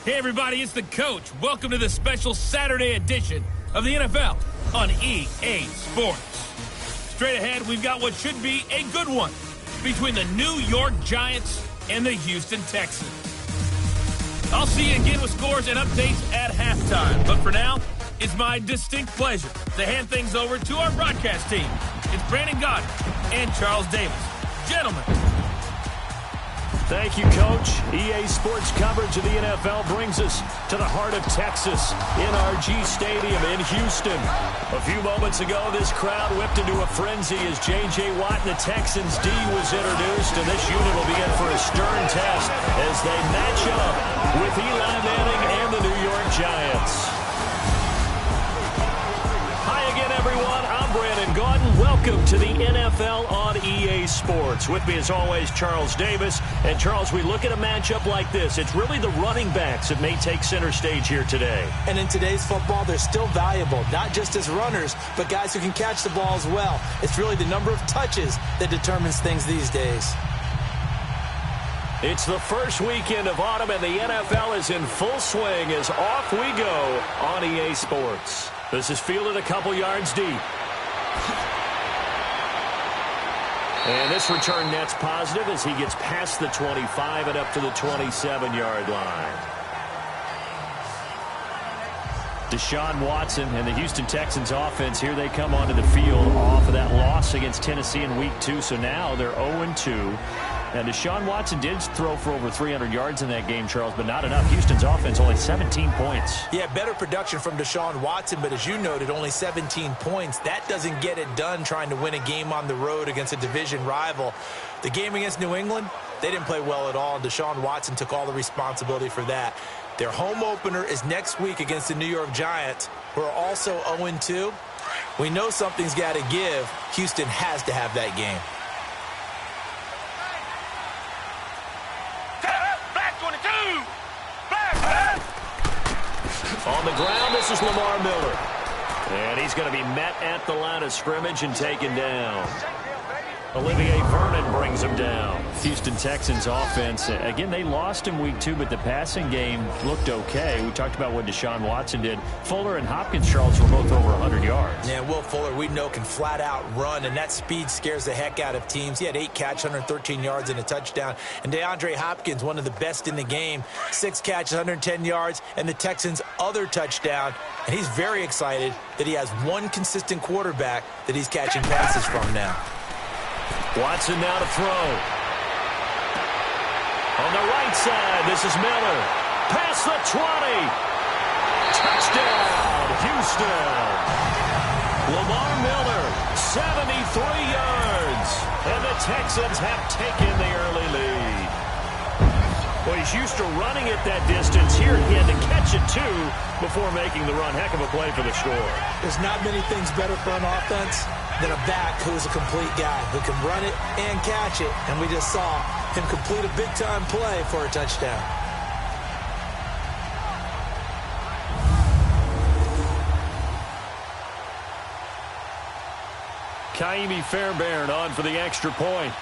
Hey everybody, it's the coach. Welcome to the special Saturday edition of the NFL on EA Sports. Straight ahead, we've got what should be a good one between the New York Giants and the Houston Texans. I'll see you again with scores and updates at halftime. But for now, it's my distinct pleasure to hand things over to our broadcast team. It's Brandon Gaudin and Charles Davis. Gentlemen. Thank you, Coach. EA Sports coverage of the NFL brings us to the heart of Texas, NRG Stadium in Houston. A few moments ago, this crowd whipped into a frenzy as J.J. Watt and the Texans D was introduced, and this unit will be in for a stern test as they match up with Eli Manning and the New York Giants. Hi again, everyone. I'm Brandon Gaudin. Welcome to the NFL on EA Sports. With me, as always, Charles Davis. And, Charles, we look at a matchup like this. It's really the running backs that may take center stage here today. And in today's football, they're still valuable, not just as runners, but guys who can catch the ball as well. It's really the number of touches that determines things these days. It's the first weekend of autumn, and the NFL is in full swing as off we go on EA Sports. This is fielded a couple yards deep. And this return net's positive as he gets past the 25 and up to the 27-yard line. Deshaun Watson and the Houston Texans offense, here they come onto the field off of that loss against Tennessee in Week 2. So now they're 0-2. And Deshaun Watson did throw for over 300 yards in that game, Charles, but not enough. Houston's offense only 17 points. Yeah, better production from Deshaun Watson, but as you noted, only 17 points. That doesn't get it done trying to win a game on the road against a division rival. The game against New England, they didn't play well at all. Deshaun Watson took all the responsibility for that. Their home opener is next week against the New York Giants, who are also 0-2. We know something's got to give. Houston has to have that game. On the ground, this is Lamar Miller. And he's going to be met at the line of scrimmage and taken down. Olivier Vernon brings him down. Houston Texans offense, again, they lost in Week 2, but the passing game looked okay. We talked about what Deshaun Watson did. Fuller and Hopkins, Charles, were both over 100 yards. Yeah, Will Fuller, we know, can flat out run, and that speed scares the heck out of teams. He had 8 catches, 113 yards, and a touchdown. And DeAndre Hopkins, one of the best in the game, 6 catches, 110 yards, and the Texans' other touchdown. And he's very excited that he has one consistent quarterback that he's catching passes from now. Watson now to throw. On the right side, this is Miller. Past the 20. Touchdown, Houston. Lamar Miller, 73 yards. And the Texans have taken the early lead. Well, he's used to running at that distance. Here he had to catch it, too, before making the run. Heck of a play for the score. There's not many things better for an offense than a back who's a complete guy who can run it and catch it. And we just saw him complete a big-time play for a touchdown. Kaimi Fairbairn on for the extra point.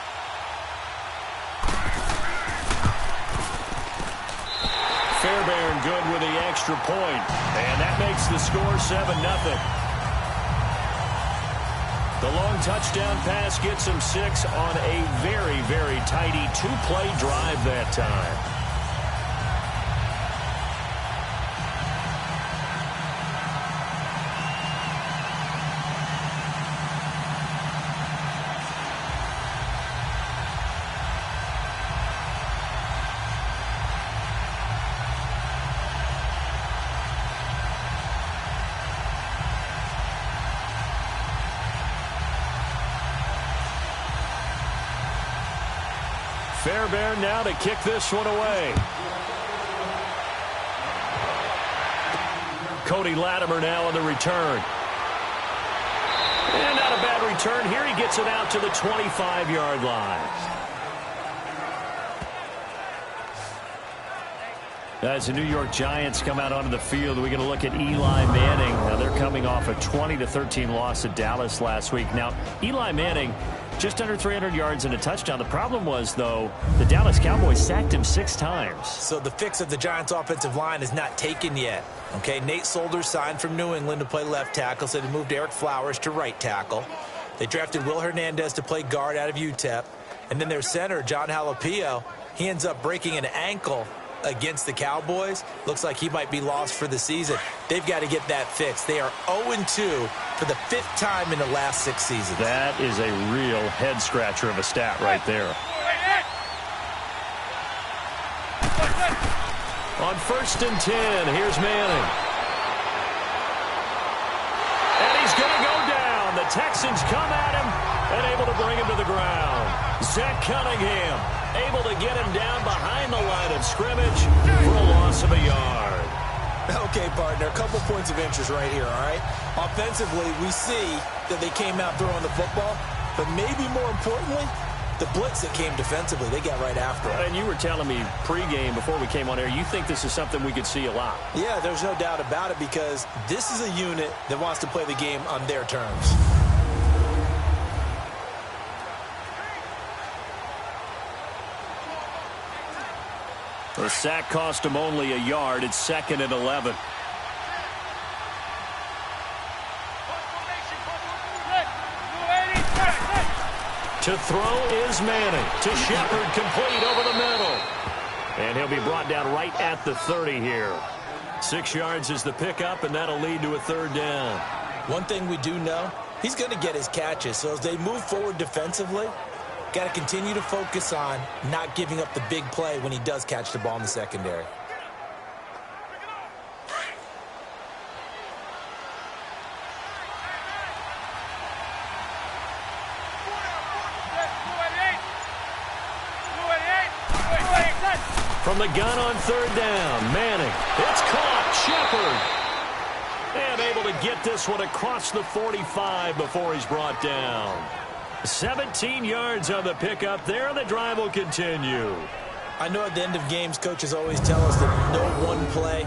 Fairbairn good with the extra point. And that makes the score 7-0. The long touchdown pass gets him 6 on a very, very tidy 2-play drive that time. Fairbairn now to kick this one away. Cody Latimer now on the return. And not a bad return. Here he gets it out to the 25-yard line. As the New York Giants come out onto the field, we're going to look at Eli Manning. Now, they're coming off a 20-13 loss at Dallas last week. Now, Eli Manning Just under 300 yards and a touchdown. The problem was, though, the Dallas Cowboys sacked him 6 times. So the fix of the Giants' offensive line is not taken yet. Okay, Nate Solder signed from New England to play left tackle, so they moved Eric Flowers to right tackle. They drafted Will Hernandez to play guard out of UTEP. And then their center, John Jalapeno, he ends up breaking an ankle against the Cowboys. Looks like he might be lost for the season. They've got to get that fixed. They are 0-2 for the 5th time in the last 6 seasons. That is a real head-scratcher of a stat right there. On 1st and 10, here's Manning. And he's going to go down. The Texans come at him and able to bring him to the ground. Zach Cunningham able to get him down behind the line of scrimmage for a loss of a yard. Okay, partner, a couple points of interest right here, all right? Offensively, we see that they came out throwing the football, but maybe more importantly, the blitz that came defensively, they got right after it. And you were telling me pregame before we came on air, you think this is something we could see a lot. Yeah, there's no doubt about it because this is a unit that wants to play the game on their terms. The sack cost him only a yard. It's 2nd and 11. To throw is Manning. To Shepard, complete over the middle. And he'll be brought down right at the 30 here. 6 yards is the pickup, and that'll lead to a 3rd down. One thing we do know, he's going to get his catches. So as they move forward defensively, got to continue to focus on not giving up the big play when he does catch the ball in the secondary. From the gun on 3rd down, Manning. It's caught. Shepard. And able to get this one across the 45 before he's brought down. 17 yards on the pickup there. The drive will continue. I know at the end of games, coaches always tell us that no one play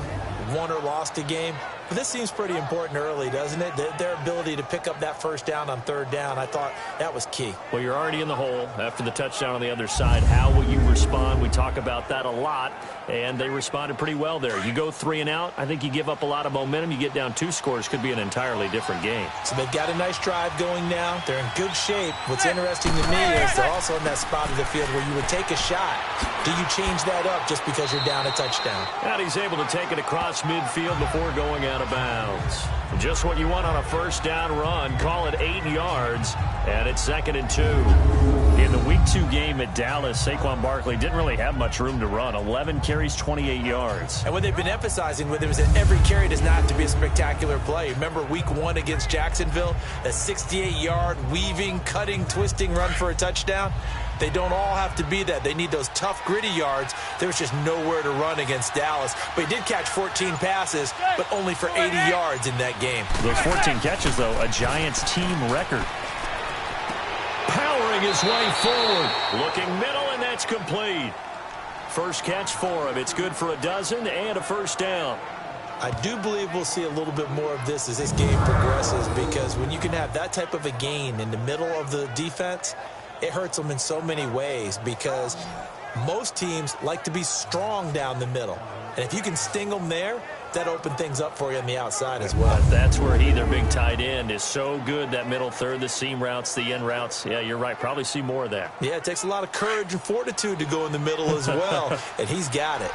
won or lost a game. But this seems pretty important early, doesn't it? Their ability to pick up that 1st down on 3rd down, I thought that was key. Well, you're already in the hole after the touchdown on the other side. How will you respond? We talk about that a lot, and they responded pretty well there. You go 3 and out, I think you give up a lot of momentum. You get down 2 scores, could be an entirely different game. So they've got a nice drive going now. They're in good shape. What's interesting to me is they're also in that spot of the field where you would take a shot. Do you change that up just because you're down a touchdown? And he's able to take it across midfield before going out of bounds. Just what you want on a 1st down run. Call it 8 yards, and it's 2nd and 2. In the Week 2 game at Dallas, Saquon Barkley didn't really have much room to run. 11 carries, 28 yards. And what they've been emphasizing with him is that every carry does not have to be a spectacular play. Remember Week 1 against Jacksonville? A 68-yard weaving, cutting, twisting run for a touchdown? They don't all have to be that. They need those tough, gritty yards. There's just nowhere to run against Dallas. But he did catch 14 passes, but only for 80 yards in that game. Those 14 catches, though, a Giants team record. Powering his way forward. Looking middle, and that's complete. First catch for him. It's good for a dozen and a 1st down. I do believe we'll see a little bit more of this as this game progresses, because when you can have that type of a gain in the middle of the defense, it hurts them in so many ways, because most teams like to be strong down the middle. And if you can sting them there, that opens things up for you on the outside as well. That's where their big tight end, is so good, that middle third, the seam routes, the end routes. Yeah, you're right. Probably see more of that. Yeah, it takes a lot of courage and fortitude to go in the middle as well, and he's got it.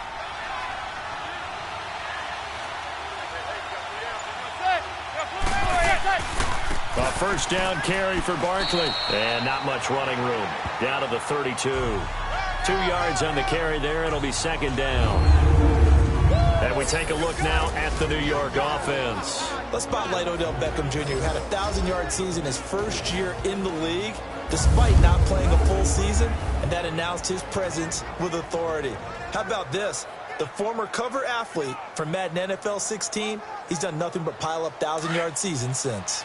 A 1st down carry for Barkley. And not much running room. Down to the 32. 2 yards on the carry there. It'll be 2nd down. And we take a look now at the New York offense. Let's spotlight Odell Beckham Jr., who had a 1,000-yard season his first year in the league, despite not playing a full season, and that announced his presence with authority. How about this? The former cover athlete from Madden NFL 16, he's done nothing but pile up 1,000-yard seasons since.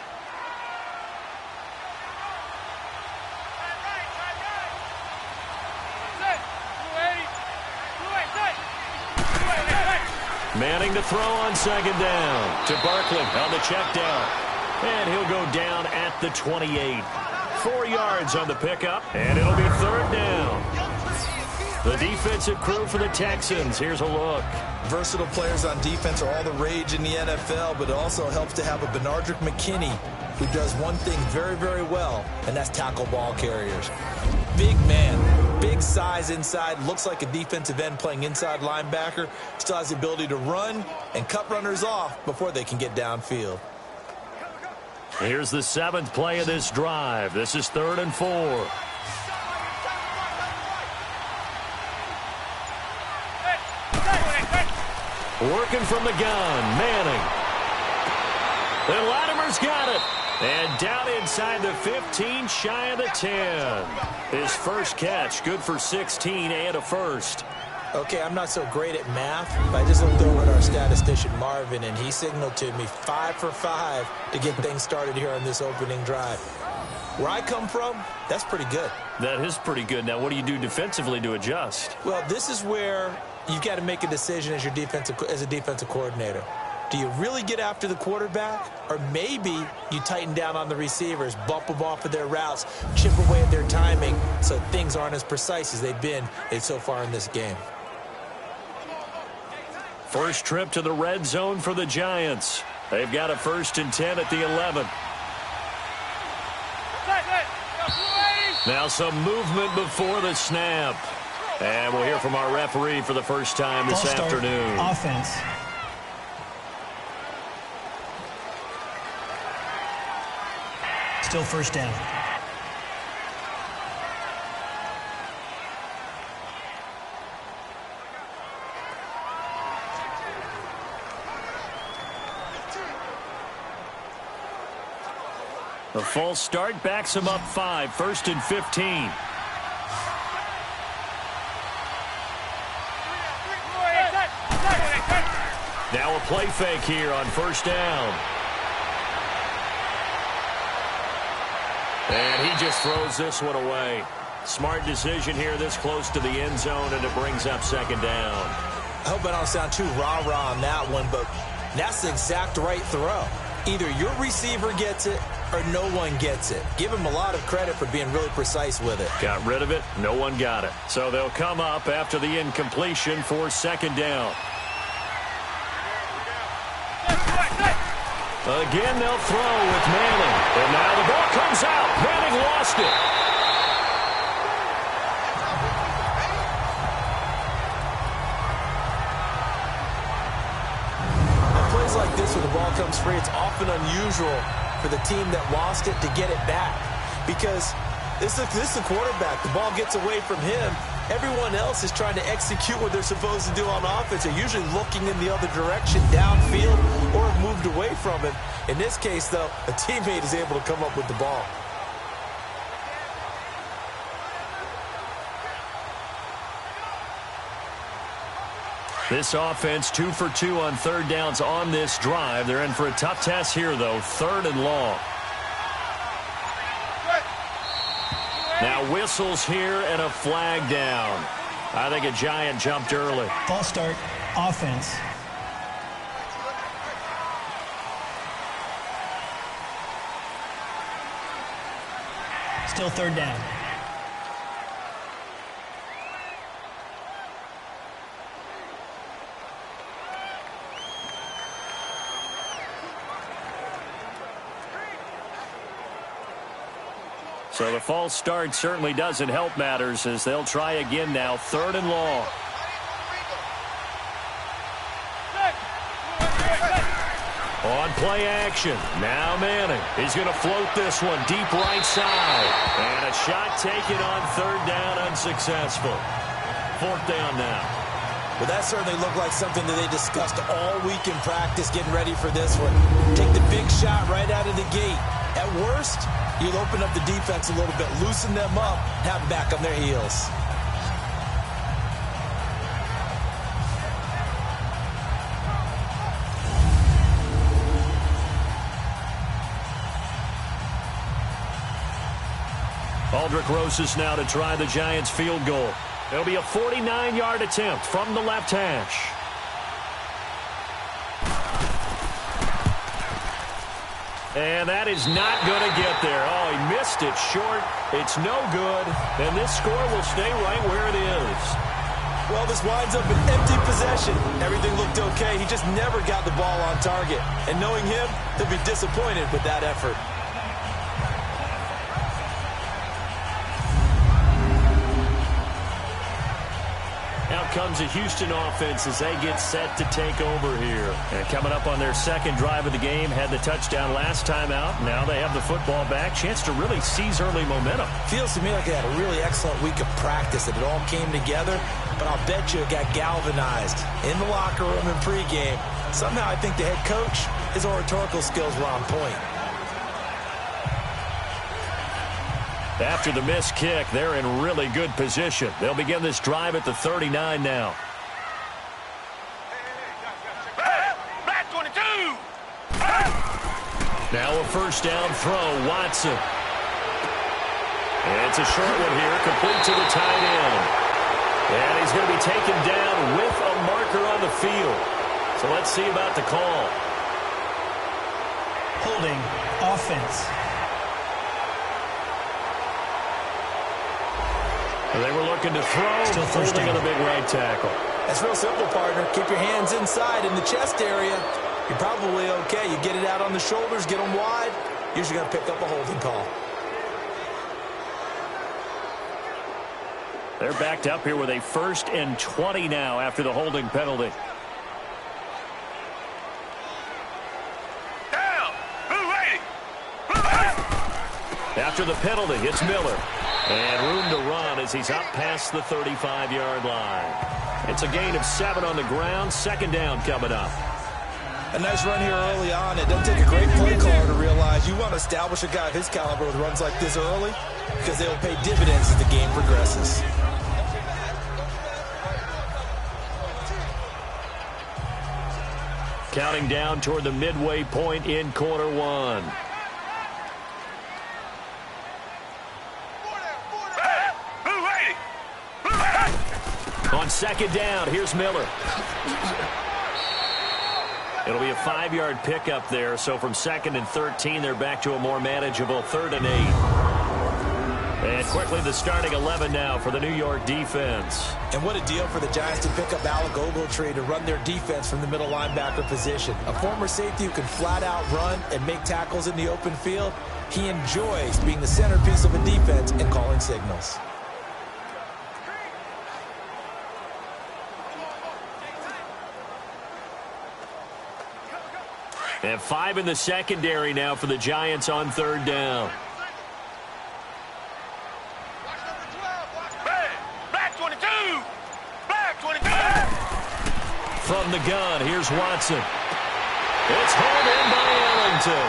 Manning to throw on 2nd down to Barkley on the check down. And he'll go down at the 28. 4 yards on the pickup, and it'll be 3rd down. The defensive crew for the Texans. Here's a look. Versatile players on defense are all the rage in the NFL, but it also helps to have a Benardrick McKinney who does one thing very, very well, and that's tackle ball carriers. Big man, big size inside, looks like a defensive end playing inside linebacker, still has the ability to run and cut runners off before they can get downfield. Here's the 7th play of this drive. This is 3rd and 4. Working from the gun, Manning. Then Latimer's got it. And down inside the 15, shy of the 10. His first catch, good for 16 and a first. Okay, I'm not so great at math, but I just looked over at our statistician, Marvin, and he signaled to me 5 for 5 to get things started here on this opening drive. Where I come from, that's pretty good. That is pretty good. Now, what do you do defensively to adjust? Well, this is where you've got to make a decision as a defensive coordinator. Do you really get after the quarterback? Or maybe you tighten down on the receivers, bump them off of their routes, chip away at their timing so things aren't as precise as they've been so far in this game. First trip to the red zone for the Giants. They've got a 1st and 10 at the 11. Now some movement before the snap. And we'll hear from our referee for the first time this afternoon. Offense. Still 1st down. The false start backs him up 5, 1st and 15. Now a play fake here on 1st down. And he just throws this one away. Smart decision here this close to the end zone, and it brings up 2nd down. I hope I don't sound too rah-rah on that one, but that's the exact right throw. Either your receiver gets it or no one gets it. Give him a lot of credit for being really precise with it. Got rid of it. No one got it. So they'll come up after the incompletion for 2nd down. Again, they'll throw with Manning. And now the ball comes out. Manning lost it. On plays like this, when the ball comes free, it's often unusual for the team that lost it to get it back. Because this is the quarterback. The ball gets away from him. Everyone else is trying to execute what they're supposed to do on offense. They're usually looking in the other direction, downfield, or have moved away from him. In this case, though, a teammate is able to come up with the ball. This offense 2 for 2 on 3rd downs on this drive. They're in for a tough test here, though. 3rd and long. Now whistles here and a flag down. I think a Giant jumped early. False start. Offense. Still 3rd down. So the false start certainly doesn't help matters as they'll try again now. 3rd and long. On play action. Now Manning. He's going to float this one deep right side. And a shot taken on 3rd down, unsuccessful. 4th down now. Well, that certainly looked like something that they discussed all week in practice getting ready for this one. Take the big shot right out of the gate. At worst, you'll open up the defense a little bit, loosen them up, have them back on their heels. Aldrick Rosas now to try the Giants field goal. It'll be a 49-yard attempt from the left hash. And that is not going to get there. Oh, he missed it short. It's no good. And this score will stay right where it is. Well, this winds up an empty possession. Everything looked okay. He just never got the ball on target. And knowing him, he'll be disappointed with that effort. Out comes a Houston offense as they get set to take over here. And coming up on their second drive of the game, had the touchdown last time out. Now they have the football back. Chance to really seize early momentum. Feels to me like they had a really excellent week of practice, that it all came together. But I'll bet you it got galvanized in the locker room in pregame. Somehow I think the head coach, his oratorical skills were on point. After the missed kick, they're in really good position. They'll begin this drive at the 39 now. Back 22! Now a first down throw, Watson. And it's a short one here, complete to the tight end. And he's going to be taken down with a marker on the field. So let's see about the call. Holding offense. They were looking to throw, Still first holding down. on a big right tackle. That's real simple, partner. Keep your hands inside in the chest area. You're probably okay. You get it out on the shoulders, get them wide. Usually going to pick up a holding call. They're backed up here with a 1st and 20 now after the holding penalty. Down! Who waiting? After the penalty, it's Miller. And room to run as he's out past the 35-yard line. It's a gain of 7 on the ground. Second down coming up. A nice run here early on. It doesn't take a great play caller to realize you want to establish a guy of his caliber with runs like this early, because they'll pay dividends as the game progresses. Counting down toward the midway point in quarter one. On second down, here's Miller. It'll be a 5-yard pickup there, so from 2nd and 13, they're back to a more manageable 3rd and 8. And quickly the starting 11 now for the New York defense. And what a deal for the Giants to pick up Alec Ogletree to run their defense from the middle linebacker position. A former safety who can flat out run and make tackles in the open field. He enjoys being the centerpiece of a defense and calling signals. And 5 in the secondary now for the Giants on 3rd down. Back 22! Back 22! From the gun, here's Watson. It's hauled in by Ellington.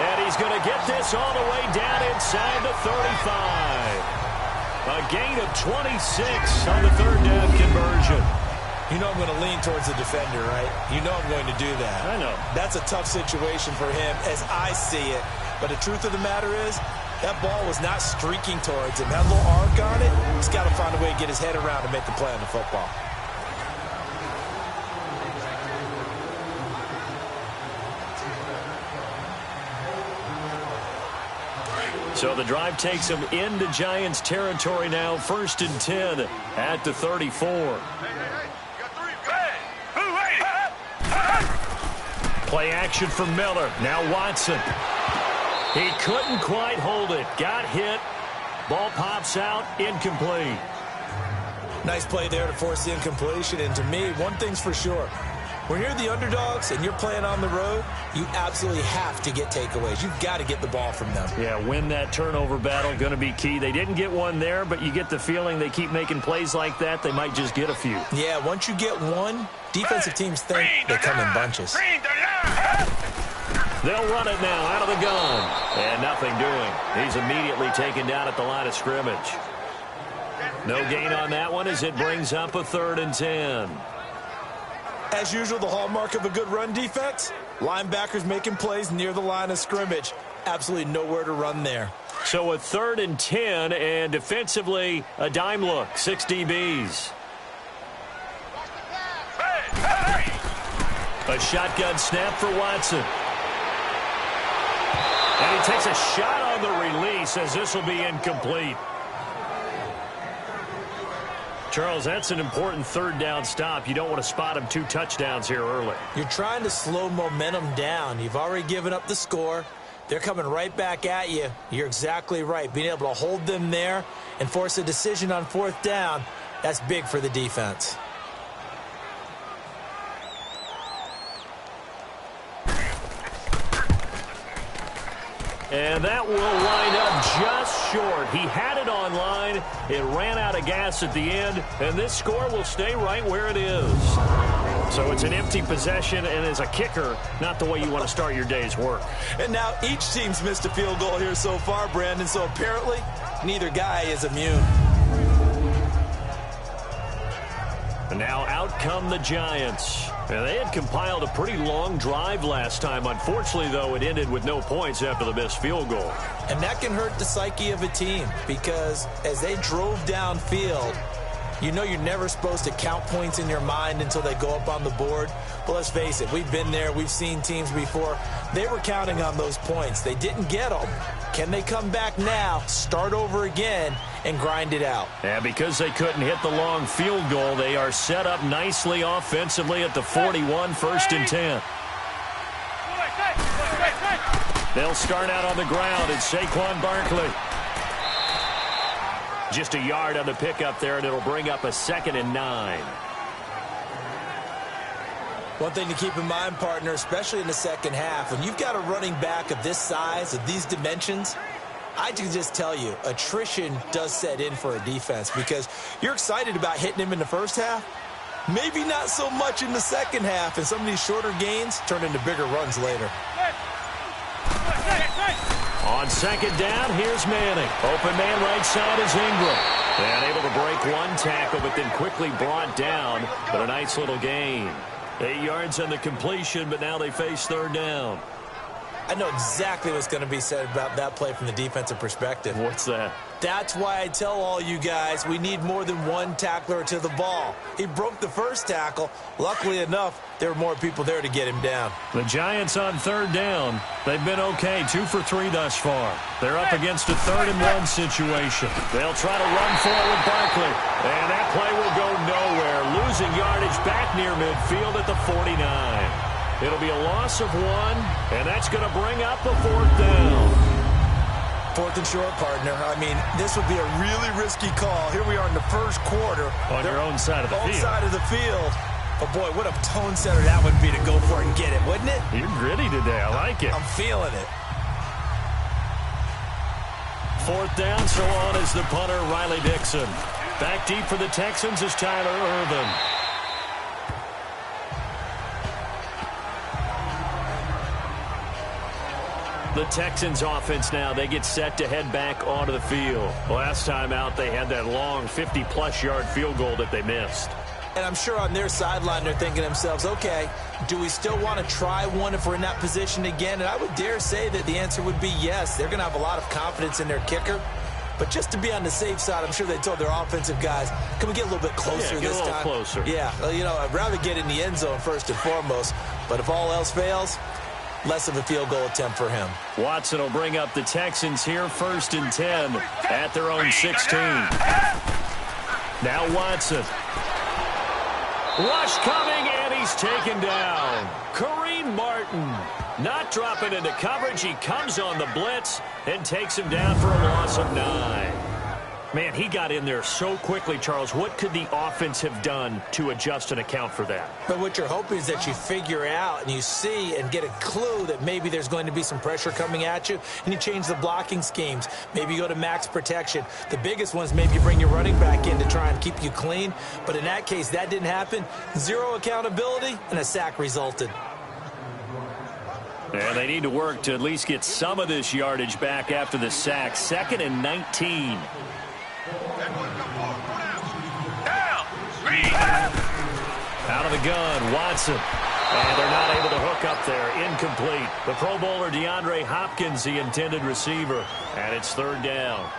And he's going to get this all the way down inside the 35. A gain of 26 on the 3rd down conversion. You know I'm going to lean towards the defender, right? You know I'm going to do that. I know. That's a tough situation for him as I see it. But the truth of the matter is, that ball was not streaking towards him. Had a little arc on it. He's got to find a way to get his head around to make the play on the football. So the drive takes him into Giants territory now. 1st and 10 at the 34. Play action from Miller. Now Watson. He couldn't quite hold it. Got hit. Ball pops out. Incomplete. Nice play there to force the incompletion. And to me, one thing's for sure. When you're the underdogs and you're playing on the road, you absolutely have to get takeaways. You've got to get the ball from them. Yeah, win that turnover battle. Going to be key. They didn't get one there, but you get the feeling they keep making plays like that. They might just get a few. Yeah, once you get one, defensive teams think they come in bunches. They'll run it now out of the gun. And nothing doing. He's immediately taken down at the line of scrimmage. No gain on that one as it brings up a 3rd and 10. As usual, the hallmark of a good run defense, linebackers making plays near the line of scrimmage. Absolutely nowhere to run there. So a 3rd and 10, and defensively, a dime look. 6 DBs. A shotgun snap for Watson. And he takes a shot on the release as this will be incomplete. Charles, that's an important third down stop. You don't want to spot him 2 touchdowns here early. You're trying to slow momentum down. You've already given up the score. They're coming right back at you. You're exactly right. Being able to hold them there and force a decision on 4th down, that's big for the defense. And that will wind up just short. He had it on line. It ran out of gas at the end, and this score will stay right where it is. So it's an empty possession, and as a kicker, not the way you want to start your day's work. And now each team's missed a field goal here so far, Brandon, so apparently neither guy is immune. And now out come the Giants. And they had compiled a pretty long drive last time. Unfortunately, though, it ended with no points after the missed field goal. And that can hurt the psyche of a team because as they drove downfield, you know you're never supposed to count points in your mind until they go up on the board. But let's face it, we've been there. We've seen teams before. They were counting on those points. They didn't get them. Can they come back now, start over again, and grind it out? And because they couldn't hit the long field goal, they are set up nicely offensively at the 41, 1st and 10. They'll start out on the ground. It's Saquon Barkley. Just a yard on the pickup there, and it'll bring up a 2nd and 9. One thing to keep in mind, partner, especially in the second half, when you've got a running back of this size, of these dimensions, I can just tell you, attrition does set in for a defense because you're excited about hitting him in the first half. Maybe not so much in the second half, and some of these shorter gains turn into bigger runs later. On 2nd down, here's Manning. Open man right side is Ingram. And able to break one tackle, but then quickly brought down. But a nice little gain. 8 yards on the completion, but now they face 3rd down. I know exactly what's going to be said about that play from the defensive perspective. What's that? That's why I tell all you guys we need more than one tackler to the ball. He broke the first tackle. Luckily enough, there were more people there to get him down. The Giants on 3rd down. They've been okay, 2 for 3 thus far. They're up against a 3rd and 1 situation. They'll try to run forward Barkley. And that play will go nowhere. Losing yardage back near midfield at the 49. It'll be a loss of 1, and that's going to bring up a 4th down. 4th and short, partner. I mean, this would be a really risky call. Here we are in the first quarter. On your own side of the field. Own side of the field. But, boy, what a tone setter that would be to go for it and get it, wouldn't it? You're gritty today. I like it. I'm feeling it. 4th down, so on is the punter, Riley Dixon. Back deep for the Texans is Tyler Ervin. The Texans offense now, they get set to head back onto the field. Last time out, they had that long 50-plus yard field goal that they missed. And I'm sure on their sideline they're thinking to themselves, okay, do we still want to try one if we're in that position again? And I would dare say that the answer would be yes. They're going to have a lot of confidence in their kicker. But just to be on the safe side, I'm sure they told their offensive guys, can we get a little bit closer this time? Get a little closer. Yeah, well, you know, I'd rather get in the end zone first and foremost. But if all else fails, less of a field goal attempt for him. Watson will bring up the Texans here, 1st and 10 at their own 16. Now Watson. Rush coming, and he's taken down. Kareem Martin not dropping into coverage. He comes on the blitz and takes him down for a loss of 9. Man, he got in there so quickly, Charles. What could the offense have done to adjust and account for that? But what you're hoping is that you figure out and you see and get a clue that maybe there's going to be some pressure coming at you, and you change the blocking schemes. Maybe you go to max protection. The biggest ones, maybe you bring your running back in to try and keep you clean. But in that case, that didn't happen. 0 accountability, and a sack resulted. And they need to work to at least get some of this yardage back after the sack. 2nd and 19. Out of the gun, Watson. And they're not able to hook up there. Incomplete. The Pro Bowler DeAndre Hopkins, the intended receiver. And it's 3rd down.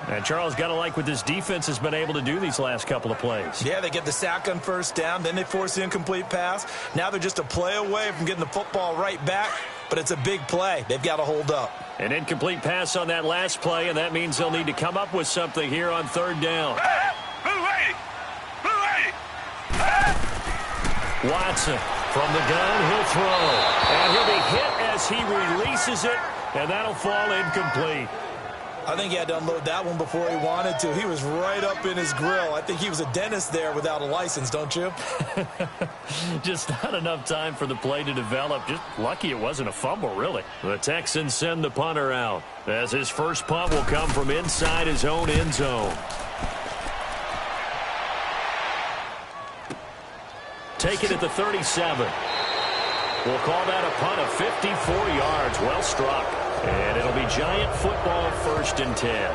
And Charles, got to like what this defense has been able to do these last couple of plays. Yeah, they get the sack on 1st down. Then they force the incomplete pass. Now they're just a play away from getting the football right back. but it's a big play. They've got to hold up. An incomplete pass on that last play, and that means they'll need to come up with something here on third down. Watson from the gun, he'll throw. And he'll be hit as he releases it, and that'll fall incomplete. I think he had to unload that one before he wanted to. He was right up in his grill. I think he was a dentist there without a license, don't you? Just not enough time for the play to develop. Just lucky it wasn't a fumble, really. The Texans send the punter out, as his first punt will come from inside his own end zone. Take it at the 37. We'll call that a punt of 54 yards. Well struck. And it'll be Giant football, 1st and 10.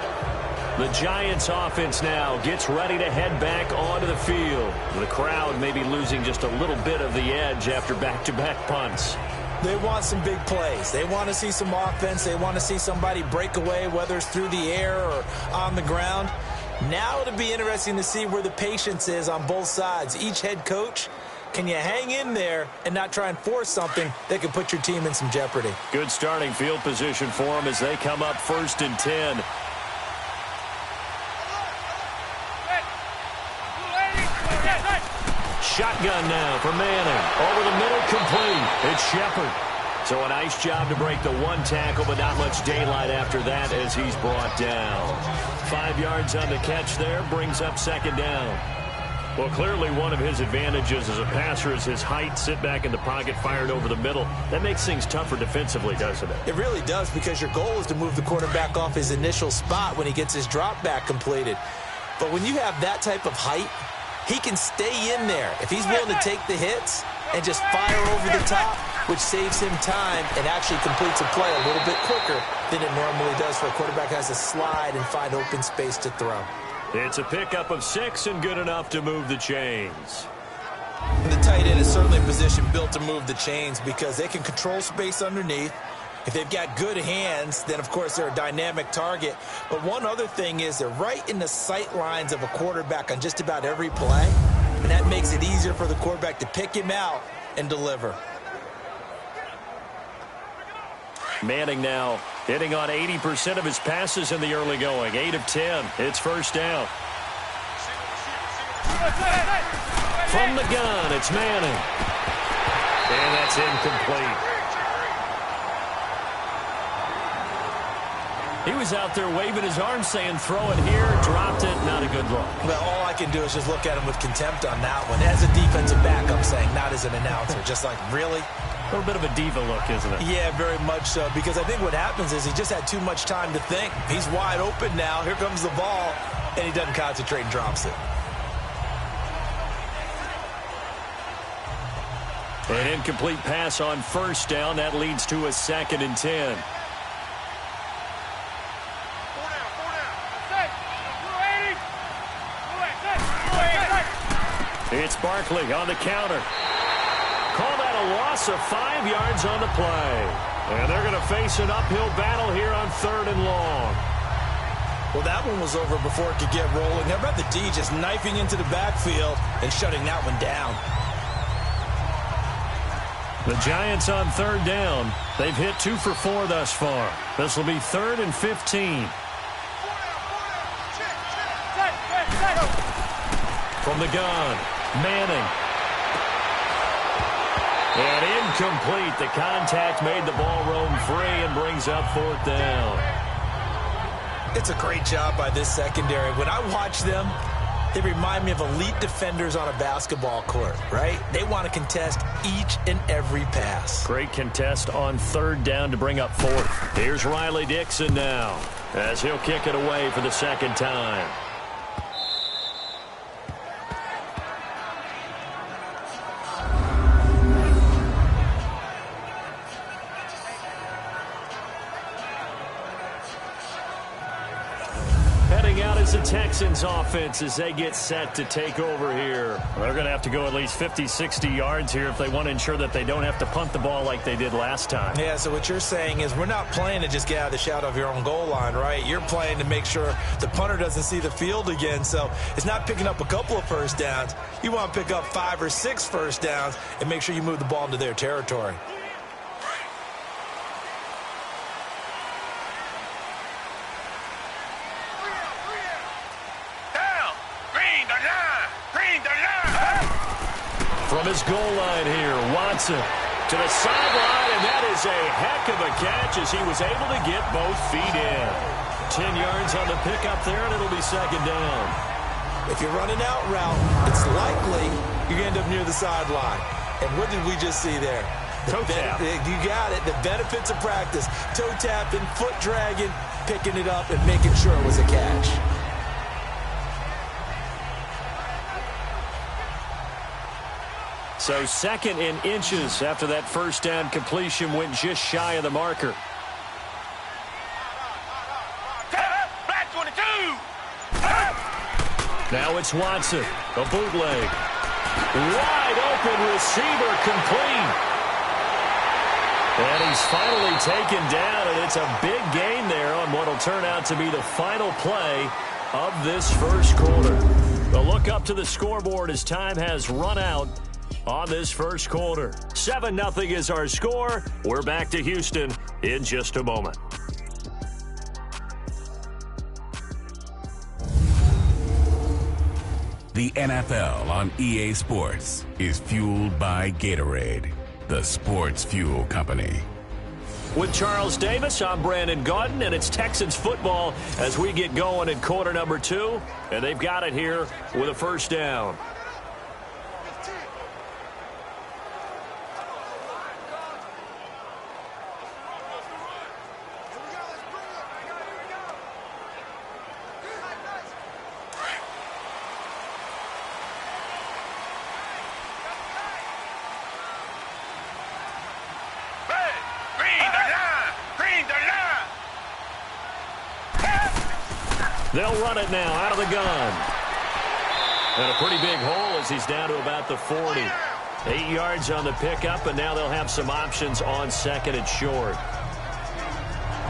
The Giants offense now gets ready to head back onto the field. The crowd may be losing just a little bit of the edge after back-to-back punts. They want some big plays. They want to see some offense. They want to see somebody break away, whether it's through the air or on the ground. Now it'll be interesting to see where the patience is on both sides. Each head coach, can you hang in there and not try and force something that can put your team in some jeopardy? Good starting field position for them as they come up 1st and 10. Shotgun now for Manning. Over the middle, complete. It's Shepard. So a nice job to break the one tackle, but not much daylight after that as he's brought down. 5 yards on the catch there, brings up 2nd down. Well, clearly one of his advantages as a passer is his height, sit back in the pocket, fired over the middle. That makes things tougher defensively, doesn't it? It really does, because your goal is to move the quarterback off his initial spot when he gets his drop back completed. But when you have that type of height, he can stay in there if he's willing to take the hits and just fire over the top, which saves him time and actually completes a play a little bit quicker than it normally does for a quarterback who has to slide and find open space to throw. It's a pickup of 6 and good enough to move the chains. The tight end is certainly a position built to move the chains because they can control space underneath. If they've got good hands, then, of course, they're a dynamic target. But one other thing is they're right in the sight lines of a quarterback on just about every play, and that makes it easier for the quarterback to pick him out and deliver. Manning now hitting on 80% of his passes in the early going. 8 of 10. It's 1st down. From the gun, it's Manning. And that's incomplete. He was out there waving his arms saying, throw it here, dropped it, not a good look. Well, all I can do is just look at him with contempt on that one. As a defensive back, I'm saying, not as an announcer. Just like, really? A little bit of a diva look, isn't it? Yeah, very much so, because I think what happens is he just had too much time to think. He's wide open now. Here comes the ball, and he doesn't concentrate and drops it. An incomplete pass on 1st down. That leads to a 2nd and 10. It's Barkley on the counter. Call that a loss of 5 yards on the play. And they're going to face an uphill battle here on 3rd and long. Well, that one was over before it could get rolling. How about the D just knifing into the backfield and shutting that one down? The Giants on 3rd down. They've hit 2 for 4 thus far. This will be 3rd and 15. From the gun, Manning. And incomplete. The contact made the ball roam free and brings up 4th down. It's a great job by this secondary. When I watch them, they remind me of elite defenders on a basketball court, right? They want to contest each and every pass. Great contest on 3rd down to bring up 4th. Here's Riley Dixon now as he'll kick it away for the 2nd time. The Texans offense as they get set to take over here. They're going to have to go at least 50, 60 yards here if they want to ensure that they don't have to punt the ball like they did last time. Yeah, so what you're saying is we're not playing to just get out of the shadow of your own goal line, right? You're playing to make sure the punter doesn't see the field again. So it's not picking up a couple of 1st downs. You want to pick up 5 or 6 1st downs and make sure you move the ball into their territory. his goal line here. Watson to the sideline, and that is a heck of a catch as he was able to get both feet in. 10 yards on the pickup there, and it'll be second down. If you're running out route, it's likely you end up near the sideline. And what did we just see there? Toe tap. You got it. The benefits of practice. Toe tapping, foot dragging, picking it up, and making sure it was a catch. So second in inches after that first down completion went just shy of the marker. Black 22. Now it's Watson. A bootleg. Wide open receiver complete. And he's finally taken down, and it's a big gain there on what will turn out to be the final play of this first quarter. A look up to the scoreboard as time has run out on this first quarter. 7-0 is our score. We're back to Houston in just a moment. The NFL on EA Sports is fueled by Gatorade, the sports fuel company. With Charles Davis, I'm Brandon Gaudin, and it's Texans football as we get going in quarter number 2. And they've got it here with a first down. They'll run it now out of the gun. And a pretty big hole as he's down to about the 40. 8 yards on the pickup, and now they'll have some options on second and short.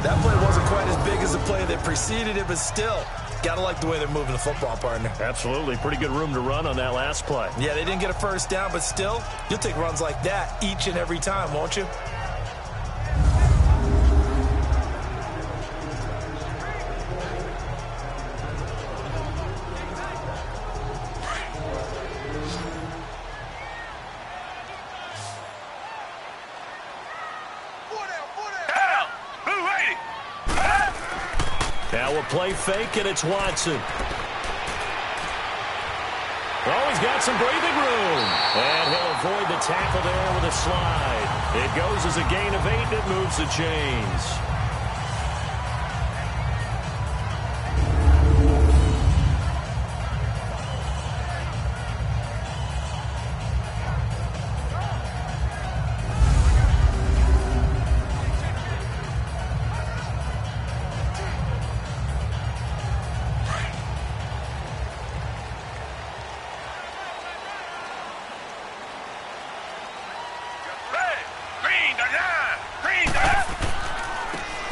That play wasn't quite as big as the play that preceded it, but still, got to like the way they're moving the football, partner. Absolutely. Pretty good room to run on that last play. Yeah, they didn't get a first down, but still, you'll take runs like that each and every time, won't you? Now a play fake, and it's Watson. Oh, he's got some breathing room. And he'll avoid the tackle there with a slide. It goes as a gain of 8, and it moves the chains.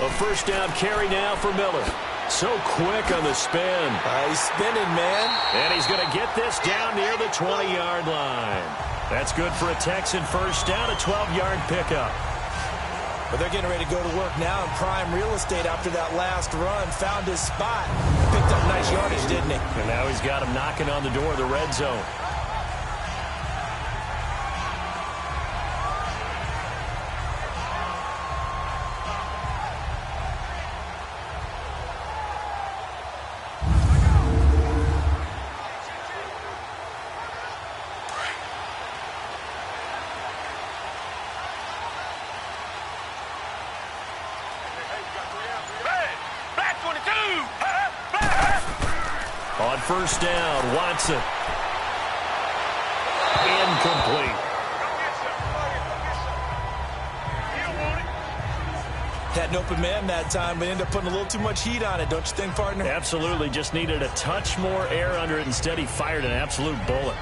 A first down carry now for Miller. So quick on the spin. He's spinning, man. And he's going to get this down near the 20-yard line. That's good for a Texan first down, a 12-yard pickup. But they're getting ready to go to work now in prime real estate after that last run. Found his spot. Picked up nice yardage, didn't he? And now he's got him knocking on the door of the red zone. On first down, Watson. Incomplete. Had an open man that time, but ended up putting a little too much heat on it, don't you think, partner? Absolutely. Just needed a touch more air under it. Instead, he fired an absolute bullet.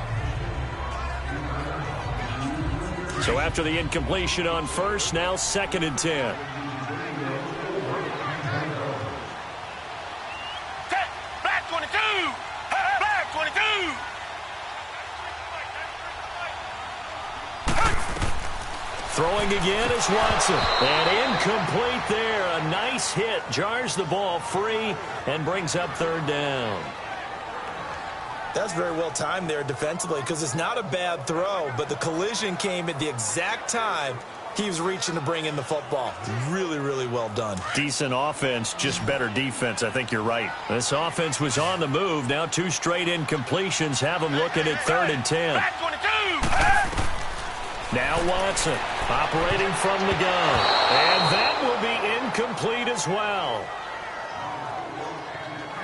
So after the incompletion on first, now second and 10. Black 22! Black 22! Throwing again is Watson. And incomplete there. A nice hit. Jars the ball free and brings up third down. That's very well timed there defensively because it's not a bad throw, but the collision came at the exact time he was reaching to bring in the football. Really, really well done. Decent offense, just better defense. I think you're right. This offense was on the move. Now 2 straight incompletions have them looking at 3rd and 10. Back 22. Now Watson operating from the gun. And that will be incomplete as well.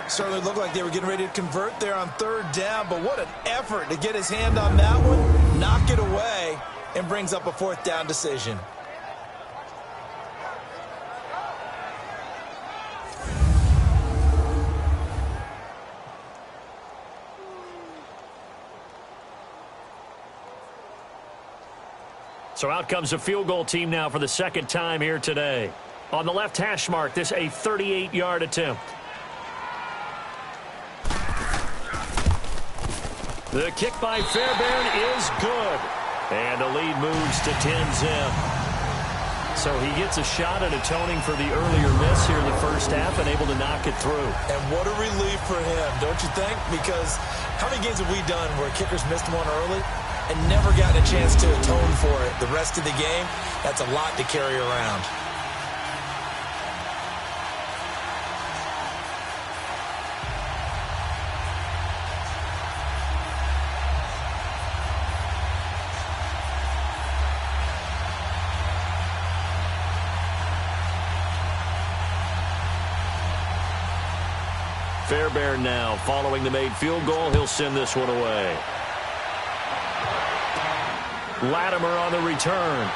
Certainly looked like they were getting ready to convert there on 3rd down, but what an effort to get his hand on that one, knock it away, and brings up a 4th down decision. So out comes a field goal team now for the 2nd time here today. On the left hash mark, this a 38-yard attempt. The kick by Fairbairn is good. And the lead moves to 10-zip. So he gets a shot at atoning for the earlier miss here in the first half and able to knock it through. And what a relief for him, don't you think? Because how many games have we done where kickers missed one early and never gotten a chance to atone for it the rest of the game? That's a lot to carry around. Fairbairn now following the made field goal. He'll send this one away. Latimer on the return.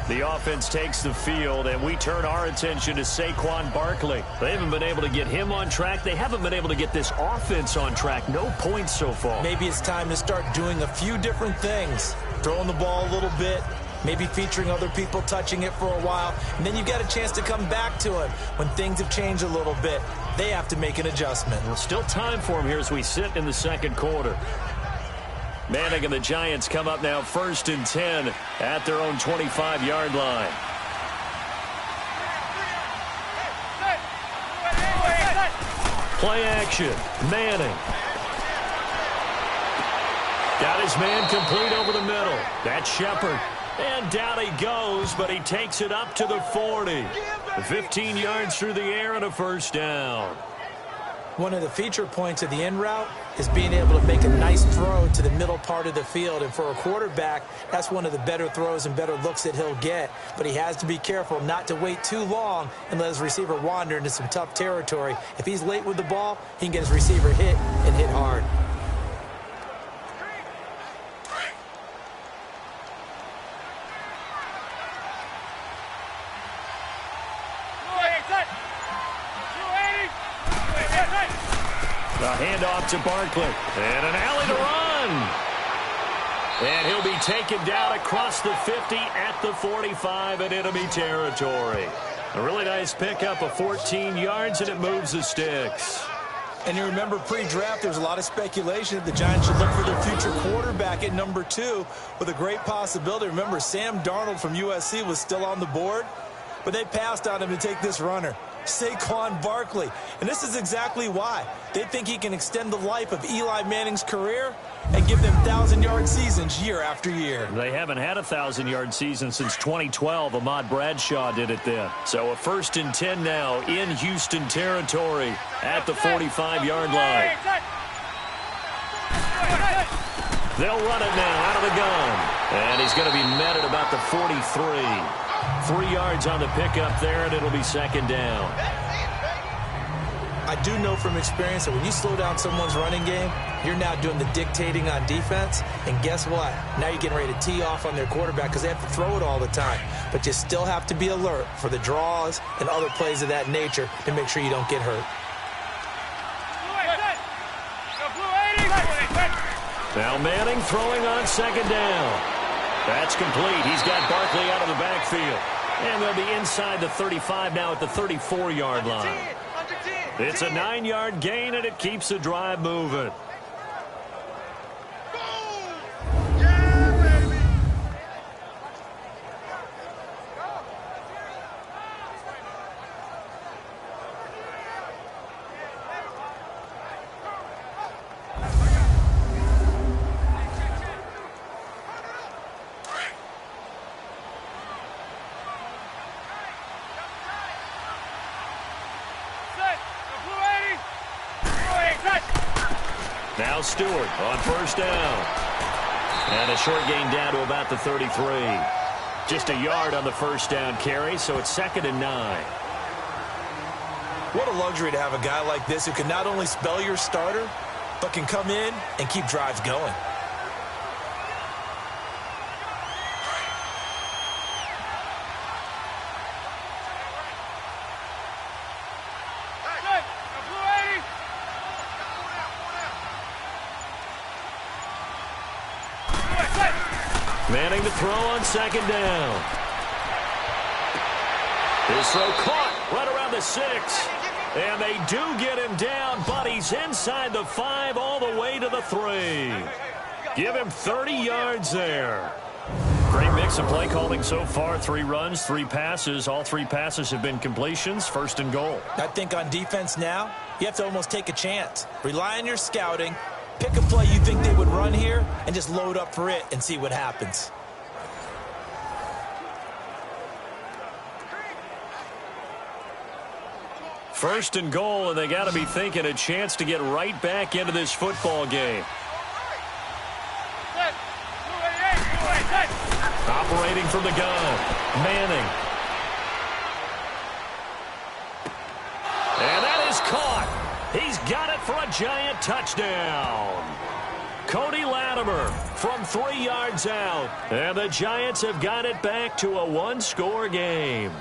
The offense takes the field, and we turn our attention to Saquon Barkley. They haven't been able to get him on track. They haven't been able to get this offense on track. No points so far. Maybe it's time to start doing a few different things. Throwing the ball a little bit, maybe featuring other people touching it for a while, and then you've got a chance to come back to him when things have changed a little bit. They have to make an adjustment. Well, still time for him here as we sit in the 2nd quarter. Manning and the Giants come up now 1st and 10 at their own 25-yard line. Play action. Manning. Got his man complete over the middle. That's Shepard. And down he goes, but he takes it up to the 40. 15 yards through the air and a 1st down. One of the feature points of the in route is being able to make a nice throw to the middle part of the field. And for a quarterback, that's one of the better throws and better looks that he'll get. But he has to be careful not to wait too long and let his receiver wander into some tough territory. If he's late with the ball, he can get his receiver hit and hit hard. The handoff to Barkley. And an alley to run. And he'll be taken down across the 50 at the 45 in enemy territory. A really nice pickup of 14 yards, and it moves the sticks. And you remember pre-draft, there was a lot of speculation that the Giants should look for their future quarterback at number 2 with a great possibility. Remember, Sam Darnold from USC was still on the board, but they passed on him to take this runner, Saquon Barkley. And this is exactly why. They think he can extend the life of Eli Manning's career and give them 1,000-yard seasons year after year. They haven't had a 1,000-yard season since 2012. Ahmad Bradshaw did it then. So a 1st and 10 now in Houston territory at the 45-yard line. They'll run it now out of the gun. And he's going to be met at about the 43. 3 yards on the pickup there, and it'll be 2nd down. I do know from experience that when you slow down someone's running game, you're now doing the dictating on defense. And guess what? Now you're getting ready to tee off on their quarterback because they have to throw it all the time. But you still have to be alert for the draws and other plays of that nature to make sure you don't get hurt. Now Manning throwing on 2nd down. That's complete. He's got Barkley out of the backfield. And they'll be inside the 35 now at the 34-yard line. It's a 9-yard gain, and it keeps the drive moving. Now Stewart on first down. And a short gain down to about the 33. Just a yard on the first down carry, so it's 2nd and 9. What a luxury to have a guy like this who can not only spell your starter, but can come in and keep drives going. Manning to throw on 2nd down. His throw caught right around the 6. And they do get him down, but he's inside the 5 all the way to the 3. Give him 30 yards there. Great mix of play calling so far. 3 runs, 3 passes. All 3 passes have been completions. 1st and goal. I think on defense now, you have to almost take a chance. Rely on your scouting. Pick a play you think they would run here and just load up for it and see what happens. First and goal, and they got to be thinking a chance to get right back into this football game. Operating from the gun, Manning. And that is caught. He's got it for a giant touchdown. Cody Latimer from 3 yards out. And the Giants have got it back to a 1-score game.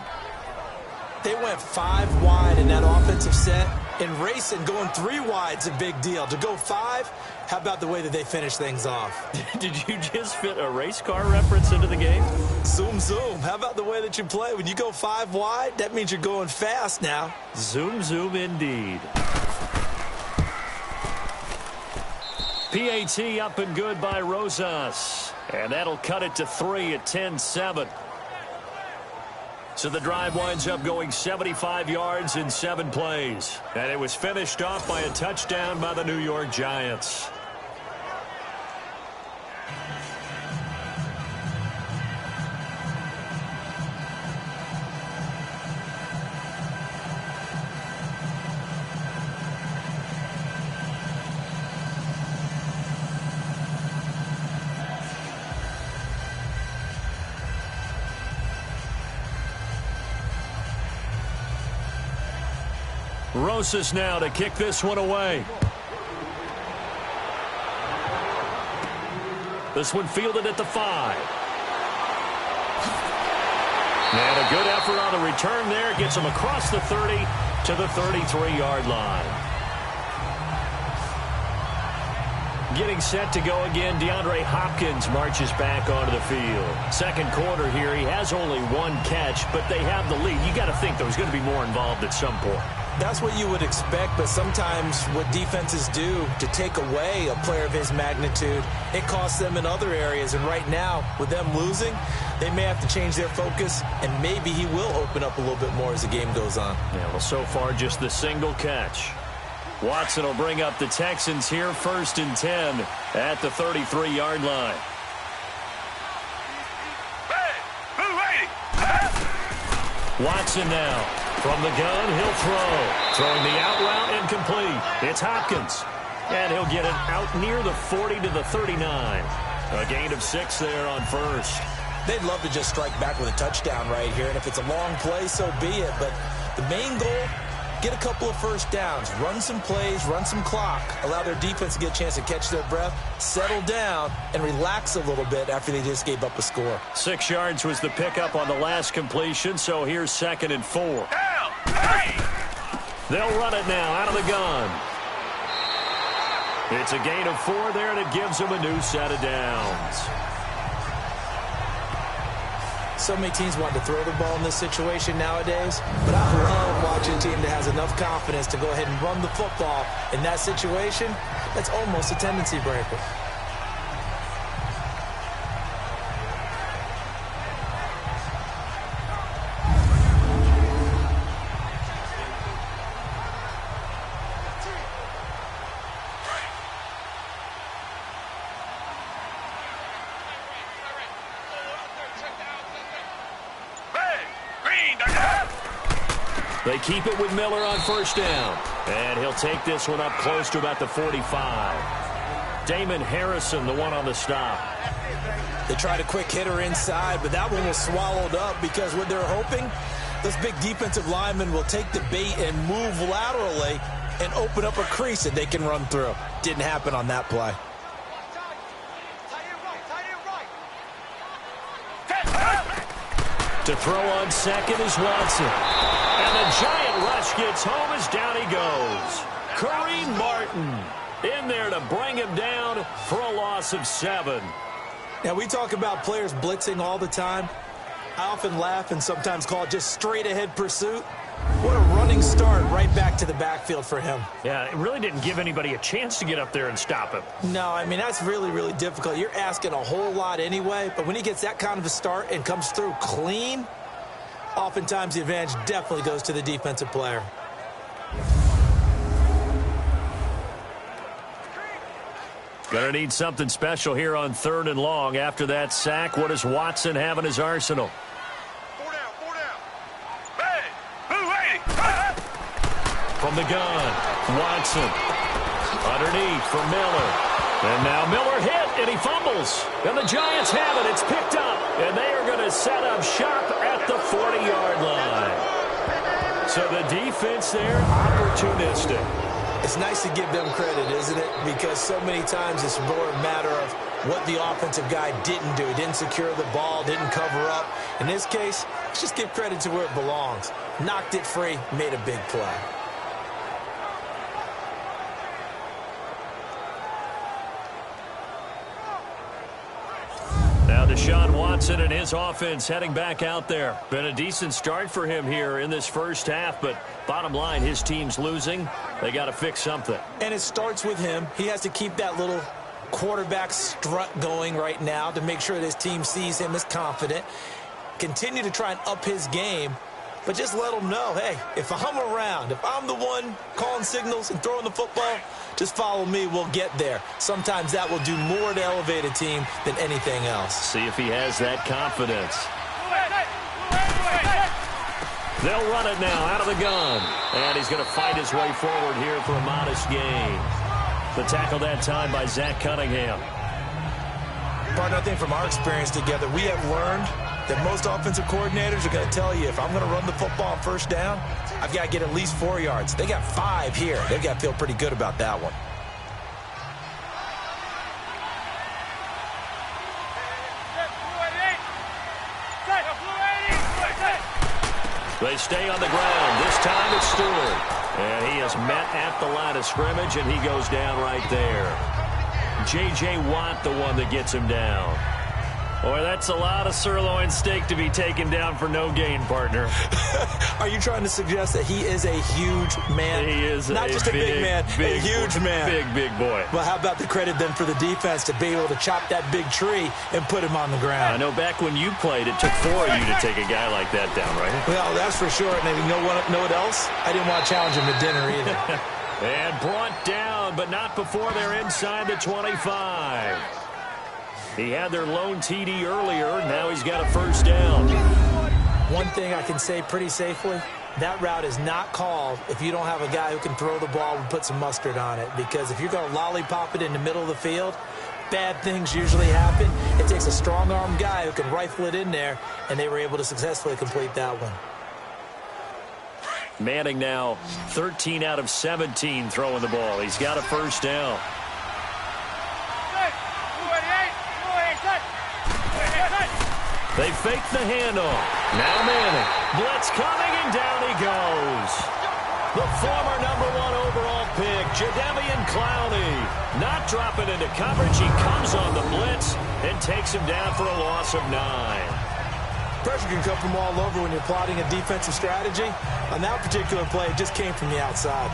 They went 5 wide in that offensive set. And racing, going 3 wide's a big deal. To go 5, how about the way that they finish things off? Did you just fit a race car reference into the game? Zoom, zoom. How about the way that you play? When you go 5 wide, that means you're going fast now. Zoom, zoom indeed. PAT up and good by Rosas. And that'll cut it to 3 at 10-7. So the drive winds up going 75 yards in 7 plays. And it was finished off by a touchdown by the New York Giants. Rosas now to kick this one away. This one fielded at the 5. And a good effort on the return there. Gets him across the 30 to the 33-yard line. Getting set to go again, DeAndre Hopkins marches back onto the field. Second quarter here, he has only 1 catch, but they have the lead. You got to think there's going to be more involved at some point. That's what you would expect, but sometimes what defenses do to take away a player of his magnitude, it costs them in other areas. And right now, with them losing, they may have to change their focus, and maybe he will open up a little bit more as the game goes on. Yeah, well, so far, just the single catch. Watson will bring up the Texans here, 1st and 10 at the 33-yard line. Watson now. From the gun, he'll throw. Throwing the out route, incomplete. It's Hopkins. And he'll get it out near the 40 to the 39. A gain of 6 there on first. They'd love to just strike back with a touchdown right here. And if it's a long play, so be it. But the main goal, get a couple of first downs. Run some plays, run some clock. Allow their defense to get a chance to catch their breath, settle down, and relax a little bit after they just gave up a score. 6 yards was the pickup on the last completion, so here's 2nd and 4. They'll run it now out of the gun. It's a gain of 4 there, and it gives them a new set of downs. So many teams want to throw the ball in this situation nowadays, but I love watching a team that has enough confidence to go ahead and run the football. In that situation, that's almost a tendency breaker. They keep it with Miller on first down. And he'll take this one up close to about the 45. Damon Harrison, the one on the stop. They tried a quick hitter inside, but that one was swallowed up because what they're hoping, those big defensive linemen will take the bait and move laterally and open up a crease that they can run through. Didn't happen on that play. To throw on second is Watson. And the giant rush gets home as down he goes. Kareem Martin in there to bring him down for a loss of 7. Now, we talk about players blitzing all the time. I often laugh and sometimes call it just straight-ahead pursuit. What a running start right back to the backfield for him. Yeah, it really didn't give anybody a chance to get up there and stop him. No, I mean, that's really, really difficult. You're asking a whole lot anyway, but when he gets that kind of a start and comes through clean, oftentimes the advantage definitely goes to the defensive player. Gonna need something special here on 3rd and long. After that sack, what does Watson have in his arsenal? 4 down. Hey, who waiting? From the gun, Watson. Underneath for Miller. And now Miller hit, and he fumbles. And the Giants have it. It's picked up. And they are going to set up shop at the 40-yard line. So the defense there, opportunistic. It's nice to give them credit, isn't it? Because so many times it's more a matter of what the offensive guy didn't do. He didn't secure the ball, didn't cover up. In this case, let's just give credit to where it belongs. Knocked it free, made a big play. Now Deshaun Watson and his offense heading back out there. Been a decent start for him here in this first half, but bottom line, his team's losing. They got to fix something. And it starts with him. He has to keep that little quarterback strut going right now to make sure that his team sees him as confident. Continue to try and up his game, but just let him know, hey, if I'm around, if I'm the one calling signals and throwing the football, just follow me, we'll get there. Sometimes that will do more to elevate a team than anything else. See if he has that confidence. They'll run it now out of the gun. And he's going to fight his way forward here for a modest gain. The tackle that time by Zach Cunningham. Partner, I think from our experience together, we have learned that most offensive coordinators are going to tell you, if I'm going to run the football on first down, I've got to get at least 4 yards. They got 5 here. They've got to feel pretty good about that one. They stay on the ground. This time it's Stewart. And he is met at the line of scrimmage, and he goes down right there. J.J. Watt, the one that gets him down. Boy, that's a lot of sirloin steak to be taken down for no gain, partner. Are you trying to suggest that he is a huge man? He is not just a big man, a huge man. Big boy. Well, how about the credit then for the defense to be able to chop that big tree and put him on the ground? I know back when you played, it took 4 of you to take a guy like that down, right? Well, that's for sure. And you know what else? I didn't want to challenge him to dinner either. And brought down, but not before they're inside the 25. He had their lone TD earlier. Now he's got a first down. One thing I can say pretty safely, that route is not called if you don't have a guy who can throw the ball and put some mustard on it. Because if you're going to lollipop it in the middle of the field, bad things usually happen. It takes a strong-armed guy who can rifle it in there, and they were able to successfully complete that one. Manning now 13 out of 17 throwing the ball. He's got a first down. They fake the handoff. Now Manning. Blitz coming, and down he goes. The former #1 overall pick, Jadeveon Clowney. Not dropping into coverage. He comes on the blitz and takes him down for a loss of 9. Pressure can come from all over when you're plotting a defensive strategy. On that particular play, it just came from the outside.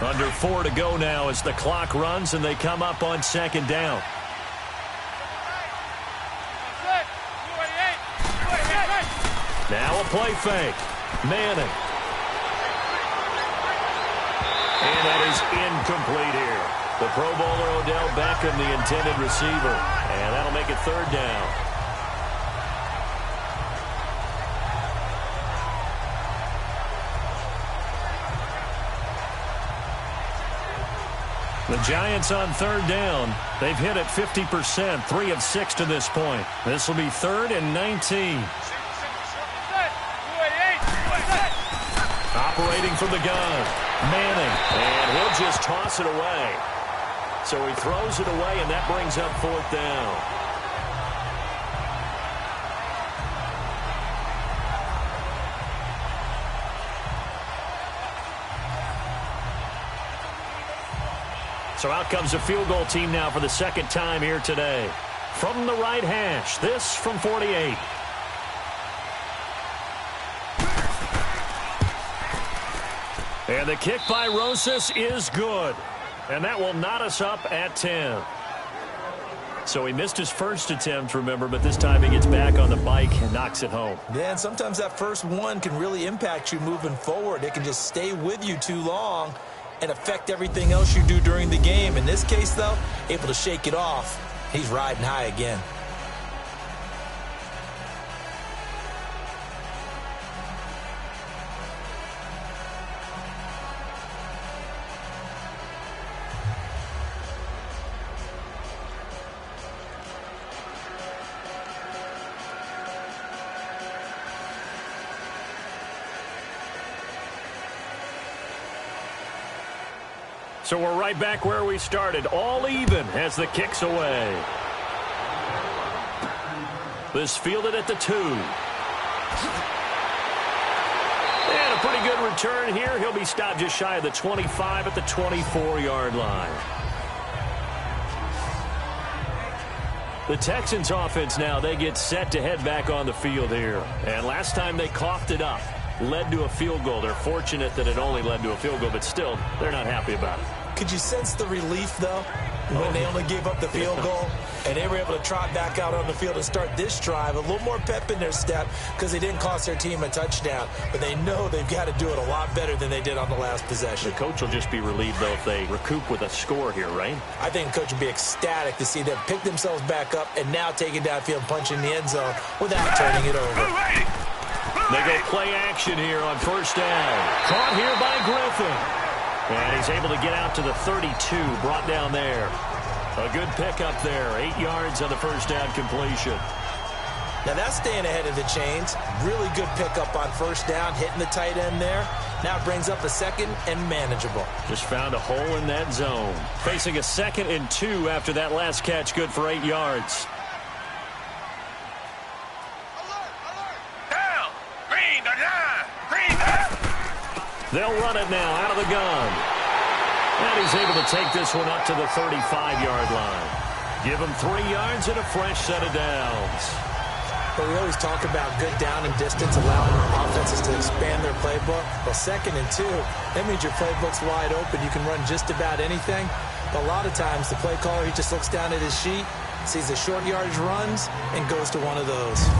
Under 4 to go now as the clock runs and they come up on second down. Now a play fake. Manning. And that is incomplete here. The Pro Bowler Odell Beckham, the intended receiver. And that'll make it third down. The Giants on third down. They've hit it 50%, 3 of 6 to this point. This will be 3rd and 19. Operating from the gun, Manning, and he'll just toss it away. So he throws it away, and that brings up 4th down. So out comes a field goal team now for the second time here today. From the right hash, this from 48. And the kick by Rosas is good. And that will knot us up at 10. So he missed his first attempt, remember, but this time he gets back on the bike and knocks it home. Yeah, and sometimes that first one can really impact you moving forward. It can just stay with you too long and affect everything else you do during the game. In this case, though, able to shake it off. He's riding high again. So we're right back where we started, all even as the kick's away. This fielded at the 2. And a pretty good return here. He'll be stopped just shy of the 25 at the 24-yard line. The Texans offense now, they get set to head back on the field here. And last time they coughed it up, led to a field goal. They're fortunate that it only led to a field goal, but still, they're not happy about it. Could you sense the relief, though, when they only gave up the field goal and they were able to trot back out on the field and start this drive? A little more pep in their step because they didn't cost their team a touchdown, but they know they've got to do it a lot better than they did on the last possession. The coach will just be relieved, though, if they recoup with a score here, right? I think the coach would be ecstatic to see them pick themselves back up and now take it downfield, punching the end zone without turning it over. They go play action here on first down. Caught here by Griffin. And he's able to get out to the 32, brought down there. A good pickup there, 8 yards on the first down completion. Now that's staying ahead of the chains. Really good pickup on first down, hitting the tight end there. Now it brings up a 2nd and manageable. Just found a hole in that zone. Facing a 2nd and 2 after that last catch, good for 8 yards. They'll run it now out of the gun. And he's able to take this one up to the 35-yard line. Give him 3 yards and a fresh set of downs. But we always talk about good down and distance, allowing offenses to expand their playbook. Well, 2nd and 2, that means your playbook's wide open. You can run just about anything. But a lot of times, the play caller, he just looks down at his sheet, sees the short yardage runs, and goes to one of those.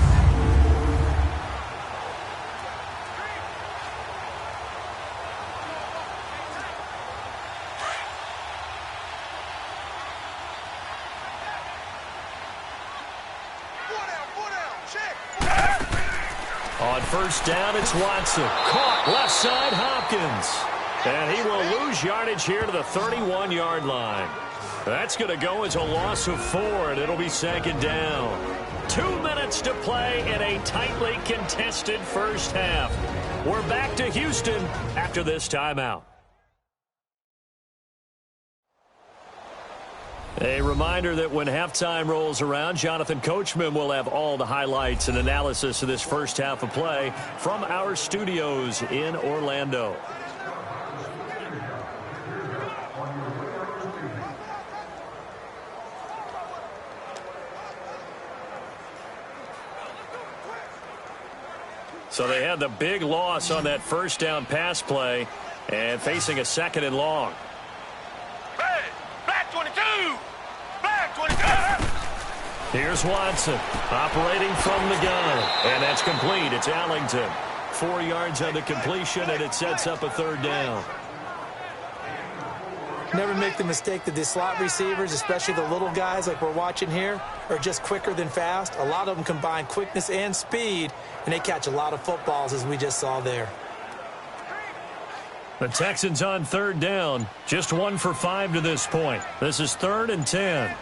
On first down, it's Watson. Caught left side, Hopkins. And he will lose yardage here to the 31-yard line. That's going to go as a loss of 4, and it'll be 2nd down. 2 minutes to play in a tightly contested first half. We're back to Houston after this timeout. A reminder that when halftime rolls around, Jonathan Coachman will have all the highlights and analysis of this first half of play from our studios in Orlando. So they had the big loss on that first down pass play and facing a 2nd and long. Black 22! Black 22! Here's Watson operating from the gun. And that's complete. It's Allington. 4 yards on the completion, and it sets up a 3rd down. Never make the mistake that the slot receivers, especially the little guys like we're watching here, are just quicker than fast. A lot of them combine quickness and speed, and they catch a lot of footballs, as we just saw there. The Texans on third down. Just 1 for 5 to this point. This is 3rd and 10.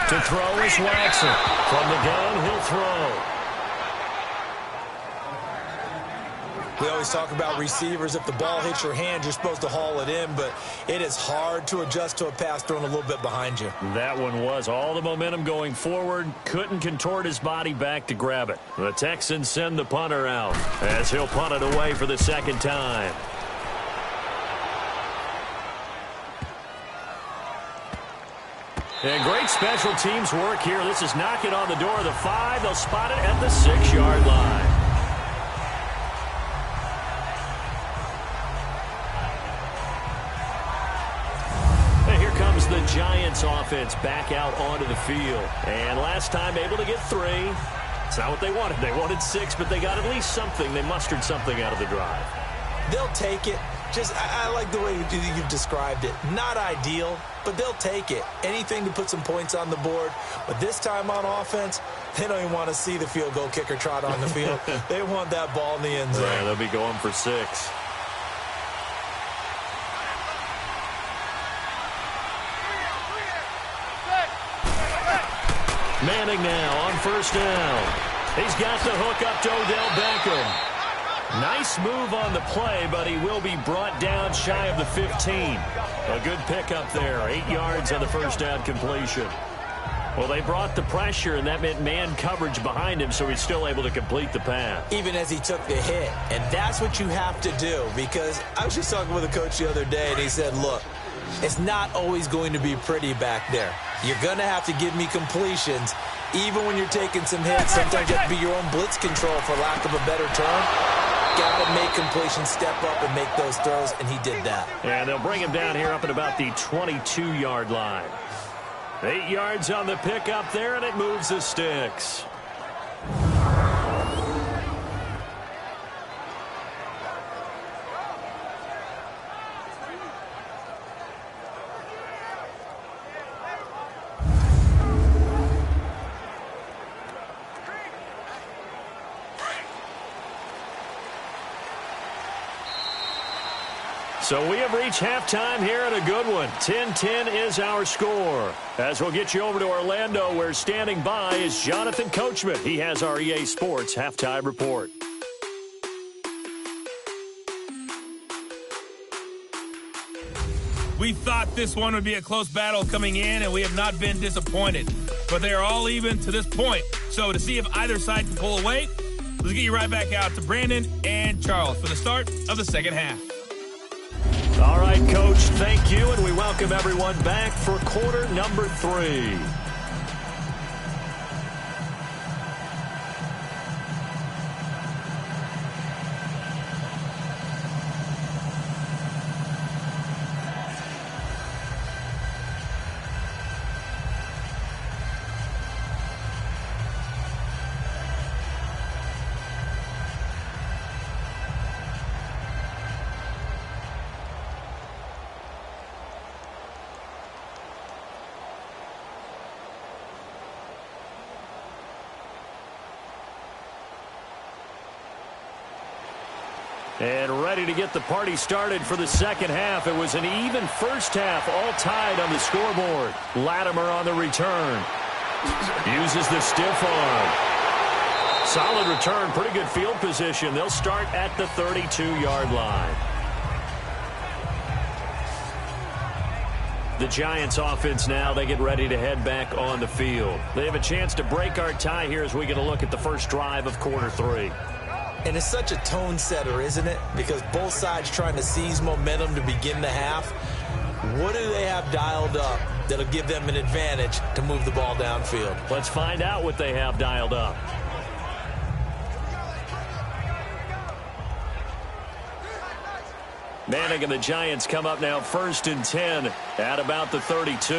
To throw is Watson. From the gun, he'll throw. We always talk about receivers. If the ball hits your hand, you're supposed to haul it in, but it is hard to adjust to a pass thrown a little bit behind you. That one was all the momentum going forward. Couldn't contort his body back to grab it. The Texans send the punter out as he'll punt it away for the second time. And great special teams work here. This is knocking on the door of the 5. They'll spot it at the 6-yard line. The Giants offense back out onto the field. And last time able to get 3. It's not what they wanted. They wanted 6, but they got at least something. They mustered something out of the drive. They'll take it. I like the way you've described it. Not ideal, but they'll take it. Anything to put some points on the board. But this time on offense, they don't even want to see the field goal kicker trot on the field. They want that ball in the end zone. Yeah, they'll be going for 6. Manning now on first down. He's got the hook up to Odell Beckham. Nice move on the play, but he will be brought down shy of the 15. A good pickup there. 8 yards on the first down completion. Well, they brought the pressure, and that meant man coverage behind him, so he's still able to complete the pass. Even as he took the hit. And that's what you have to do, because I was just talking with a coach the other day, and he said, look, it's not always going to be pretty back there. You're going to have to give me completions. Even when you're taking some hits, sometimes you have to be your own blitz control, for lack of a better term. Got to make completions, step up and make those throws, and he did that. And they'll bring him down here up at about the 22-yard line. 8 yards on the pickup there, and it moves the sticks. So we have reached halftime here at a good one. 10-10 is our score. As we'll get you over to Orlando, where standing by is Jonathan Coachman. He has our EA Sports halftime report. We thought this one would be a close battle coming in, and we have not been disappointed. But they are all even to this point. So to see if either side can pull away, let's get you right back out to Brandon and Charles for the start of the second half. All right, Coach, thank you, and we welcome everyone back for quarter number 3. And ready to get the party started for the second half. It was an even first half, all tied on the scoreboard. Latimer on the return. Uses the stiff arm. Solid return, pretty good field position. They'll start at the 32-yard line. The Giants offense now, they get ready to head back on the field. They have a chance to break our tie here as we get a look at the first drive of quarter 3. And it's such a tone setter, isn't it? Because both sides trying to seize momentum to begin the half. What do they have dialed up that'll give them an advantage to move the ball downfield? Let's find out what they have dialed up. Manning and the Giants come up now 1st and 10 at about the 32.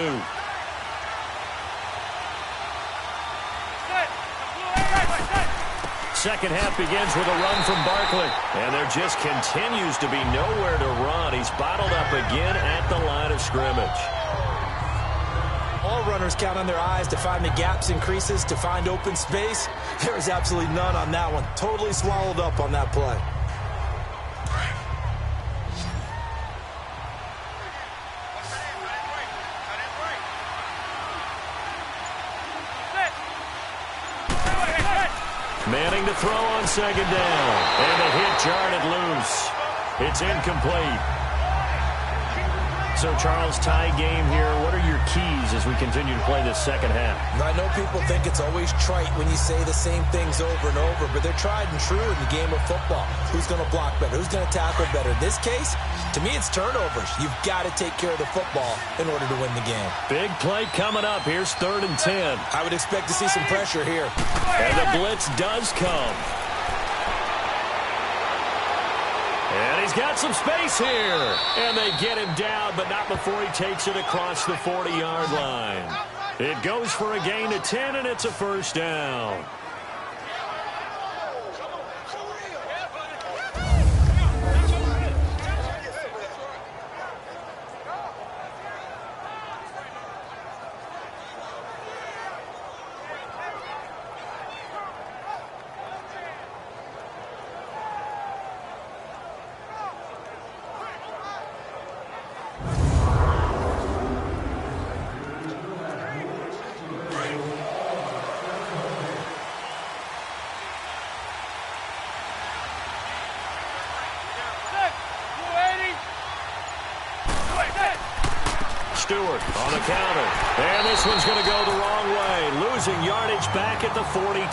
Second half begins with a run from Barkley. And there just continues to be nowhere to run. He's bottled up again at the line of scrimmage. All runners count on their eyes to find the gaps and creases, to find open space. There is absolutely none on that one. Totally swallowed up on that play. Manning to throw on second down. And the hit jarred it loose. It's incomplete. So, Charles, tie game here. What are your keys as we continue to play this second half? I know people think it's always trite when you say the same things over and over, but they're tried and true in the game of football. Who's going to block better? Who's going to tackle better? In this case, to me, it's turnovers. You've got to take care of the football in order to win the game. Big play coming up. Here's 3rd and 10. I would expect to see some pressure here. And the blitz does come. And he's got some space here. And they get him down, but not before he takes it across the 40-yard line. It goes for a gain of 10, and it's a first down. Stewart on the counter. And this one's going to go the wrong way. Losing yardage back at the 42.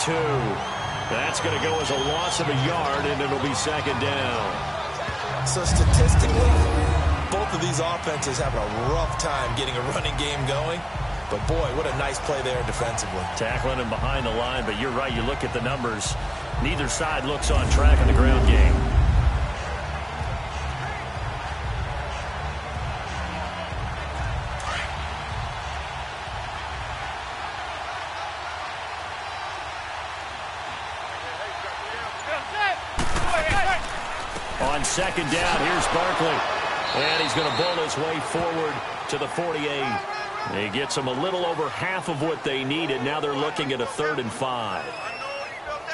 That's going to go as a loss of a yard, and it'll be second down. So statistically, both of these offenses have a rough time getting a running game going. But, boy, what a nice play there defensively. Tackling him behind the line, but you're right. You look at the numbers. Neither side looks on track in the ground game. On second down, here's Barkley. And he's going to bowl his way forward to the 48. He gets them a little over half of what they needed. Now they're looking at a 3rd and 5.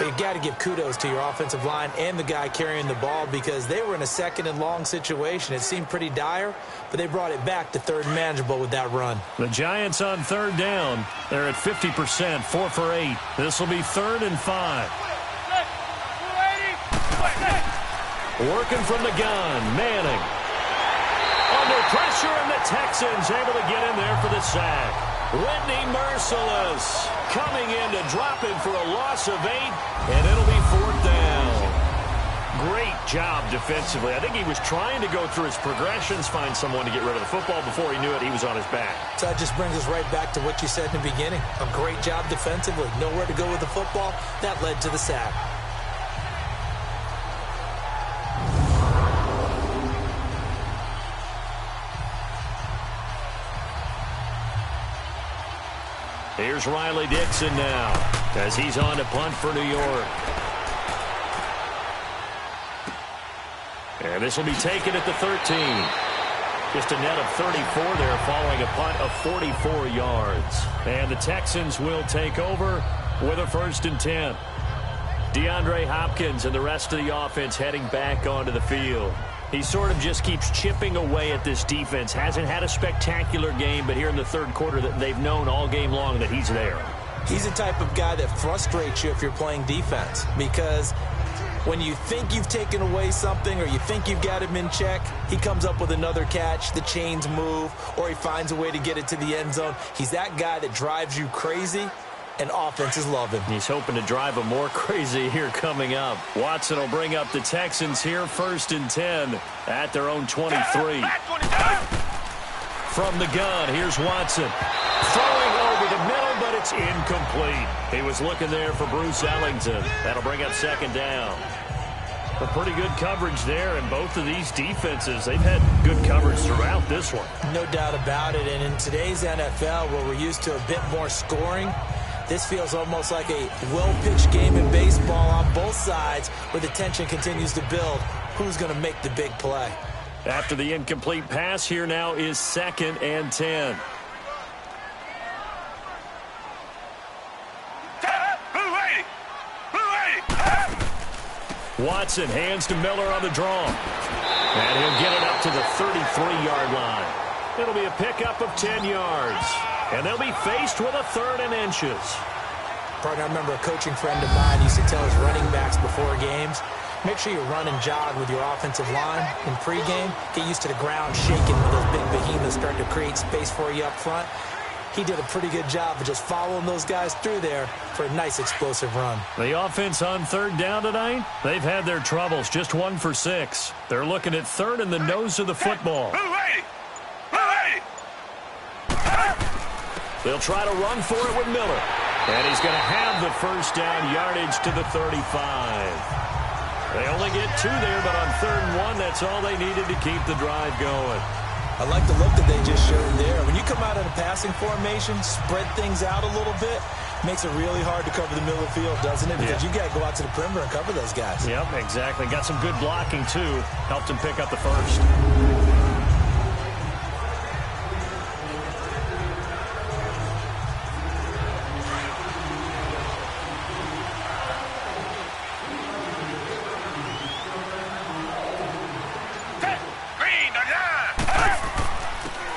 You've got to give kudos to your offensive line and the guy carrying the ball because they were in a 2nd and long situation. It seemed pretty dire, but they brought it back to 3rd and manageable with that run. The Giants on 3rd down. They're at 50%, 4 for 8. This will be 3rd and 5. Working from the gun, Manning. Under pressure, and the Texans able to get in there for the sack. Whitney Merciless coming in to drop him for a loss of 8, and it'll be 4th down. Great job defensively. I think he was trying to go through his progressions, find someone to get rid of the football. Before he knew it, he was on his back. So that just brings us right back to what you said in the beginning. A great job defensively. Nowhere to go with the football. That led to the sack. Here's Riley Dixon now as he's on to punt for New York. And this will be taken at the 13. Just a net of 34 there following a punt of 44 yards. And the Texans will take over with a 1st and 10. DeAndre Hopkins and the rest of the offense heading back onto the field. He sort of just keeps chipping away at this defense. Hasn't had a spectacular game, but here in the 3rd quarter that they've known all game long that he's there. He's the type of guy that frustrates you if you're playing defense because when you think you've taken away something or you think you've got him in check, he comes up with another catch, the chains move, or he finds a way to get it to the end zone. He's that guy that drives you crazy. And offenses love him. He's hoping to drive him more crazy here coming up. Watson will bring up the Texans here 1st and 10 at their own 23. From the gun, here's Watson. Throwing over the middle, but it's incomplete. He was looking there for Bruce Ellington. That'll bring up 2nd down. A pretty good coverage there, and both of these defenses, they've had good coverage throughout this one. No doubt about it, and in today's NFL, where we're used to a bit more scoring, this feels almost like a well-pitched game in baseball on both sides where the tension continues to build. Who's going to make the big play? After the incomplete pass, here now is 2nd and 10. Watson hands to Miller on the draw. And he'll get it up to the 33-yard line. It'll be a pickup of 10 yards. And they'll be faced with a 3rd and inches. Partner, I remember a coaching friend of mine used to tell his running backs before games, make sure you run and jog with your offensive line in pregame. Get used to the ground shaking when those big behemoths start to create space for you up front. He did a pretty good job of just following those guys through there for a nice explosive run. The offense on 3rd down tonight, they've had their troubles, just 1 for 6. They're looking at 3rd in the nose of the football. They'll try to run for it with Miller. And he's going to have the 1st down yardage to the 35. They only get 2 there, but on 3rd and 1, that's all they needed to keep the drive going. I like the look that they just showed there. When you come out in a passing formation, spread things out a little bit, makes it really hard to cover the middle of the field, doesn't it? Because you got to go out to the perimeter and cover those guys. Yep, exactly. Got some good blocking, too. Helped him pick up the 1st.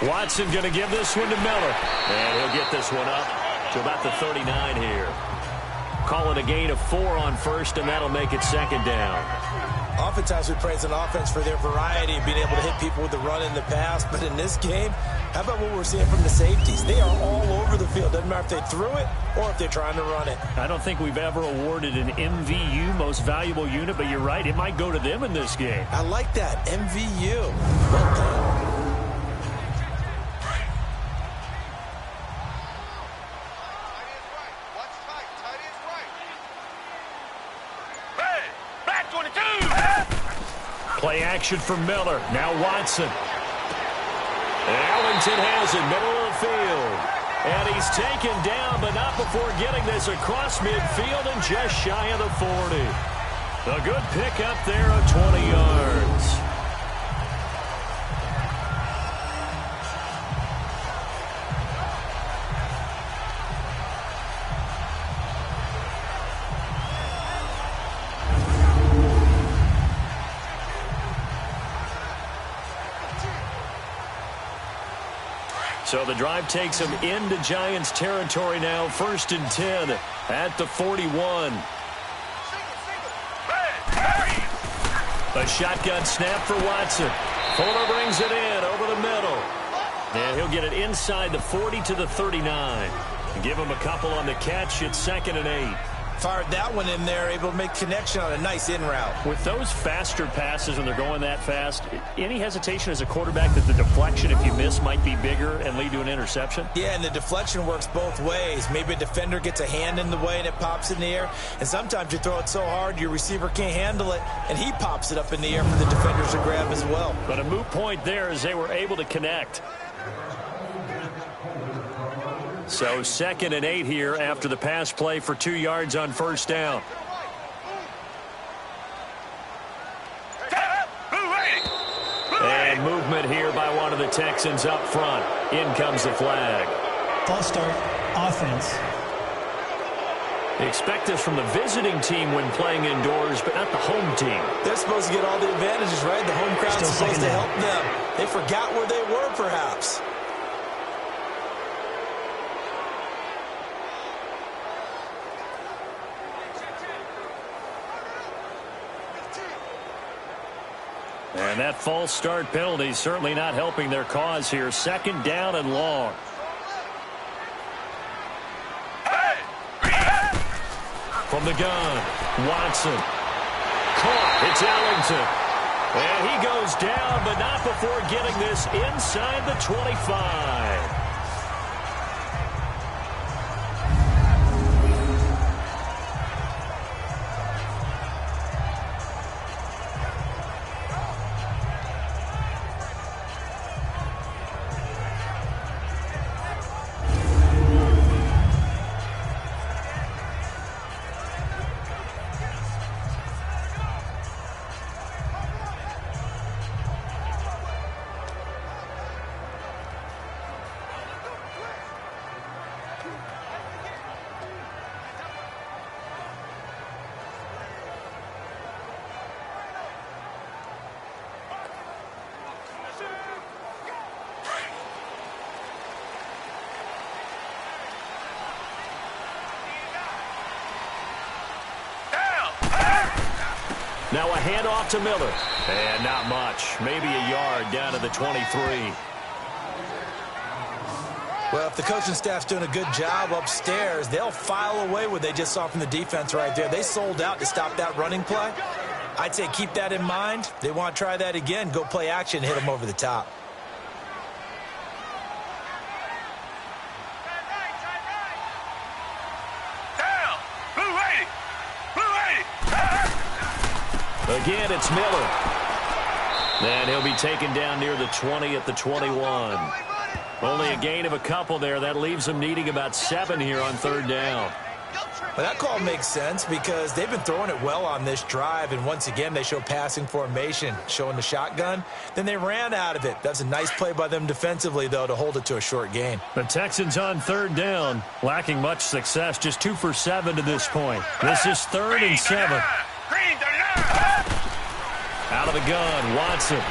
Watson going to give this one to Miller. And he'll get this one up to about the 39 here. Call it a gain of 4 on 1st, and that'll make it 2nd down. Oftentimes we praise an offense for their variety of being able to hit people with the run in the pass. But in this game, how about what we're seeing from the safeties? They are all over the field. Doesn't matter if they threw it or if they're trying to run it. I don't think we've ever awarded an MVU, most valuable unit, but you're right. It might go to them in this game. I like that. MVU. Well done. Play action for Miller. Now Watson. Ellington has it, middle of the field. And he's taken down, but not before getting this across midfield and just shy of the 40. A good pickup there of 20 yards. So the drive takes him into Giants territory now. 1st and 10 at the 41. A shotgun snap for Watson. Fuller brings it in over the middle. And he'll get it inside the 40 to the 39. Give him a couple on the catch. It's 2nd and 8. Fired that one in there, able to make connection on a nice in route. With those faster passes when they're going that fast, any hesitation as a quarterback that the deflection, if you miss, might be bigger and lead to an interception? Yeah, and the deflection works both ways. Maybe a defender gets a hand in the way and it pops in the air. And sometimes you throw it so hard your receiver can't handle it, and he pops it up in the air for the defenders to grab as well. But a moot point there as they were able to connect. So 2nd and 8 here after the pass play for 2 yards on 1st down. And movement here by one of the Texans up front. In comes the flag. False start, offense. They expect this from the visiting team when playing indoors, but not the home team. They're supposed to get all the advantages, right? The home crowd's supposed to help them. They forgot where they were, perhaps. And that false start penalty is certainly not helping their cause here. 2nd down and long. From the gun, Watson. Caught. It's Ellington. And he goes down, but not before getting this inside the 25. Now a handoff to Miller. And not much. Maybe a yard down to the 23. Well, if the coaching staff's doing a good job upstairs, they'll file away what they just saw from the defense right there. They sold out to stop that running play. I'd say keep that in mind. They want to try that again. Go play action, hit them over the top. Down! Blue 80! Blue 80! Again, it's Miller. And he'll be taken down near the 20 at the 21. Only a gain of a couple there. That leaves them needing about 7 here on third down. Well, that call makes sense because they've been throwing it well on this drive, and once again they show passing formation, showing the shotgun. Then they ran out of it. That's a nice play by them defensively, though, to hold it to a short gain. The Texans on third down, lacking much success, just 2 for 7 to this point. This is 3rd and 7. Green 39! Out of the gun, Watson.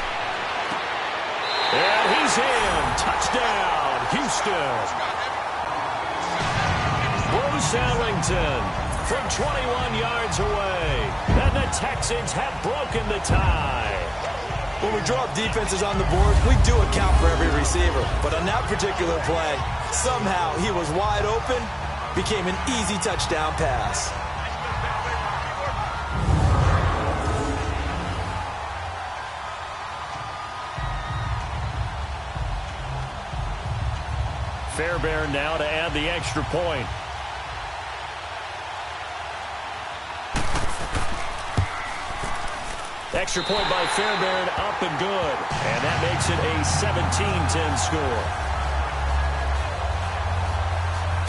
And he's in. Touchdown, Houston. Bruce Ellington from 21 yards away. And the Texans have broken the tie. When we drop defenses on the board, we do account for every receiver. But on that particular play, somehow he was wide open, became an easy touchdown pass. Fairbairn now to add the extra point. Extra point by Fairbairn, up and good. And that makes it a 17-10 score.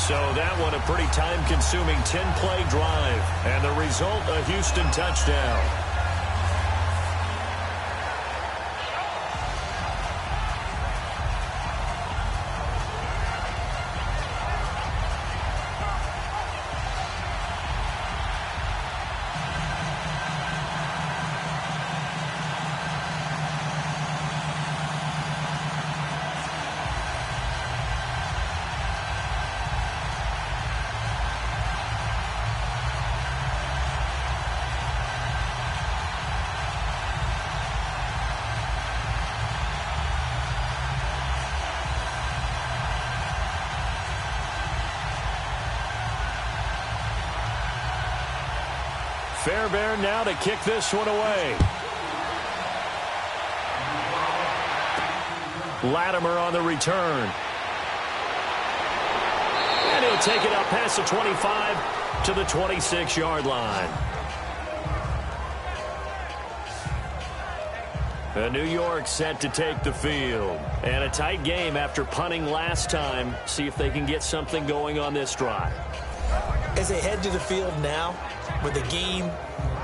So that one a pretty time-consuming 10-play drive. And the result, a Houston touchdown. Fairbairn now to kick this one away. Latimer on the return. And he'll take it up past the 25 to the 26-yard line. New York set to take the field. And a tight game after punting last time. See if they can get something going on this drive. As they head to the field now, with the game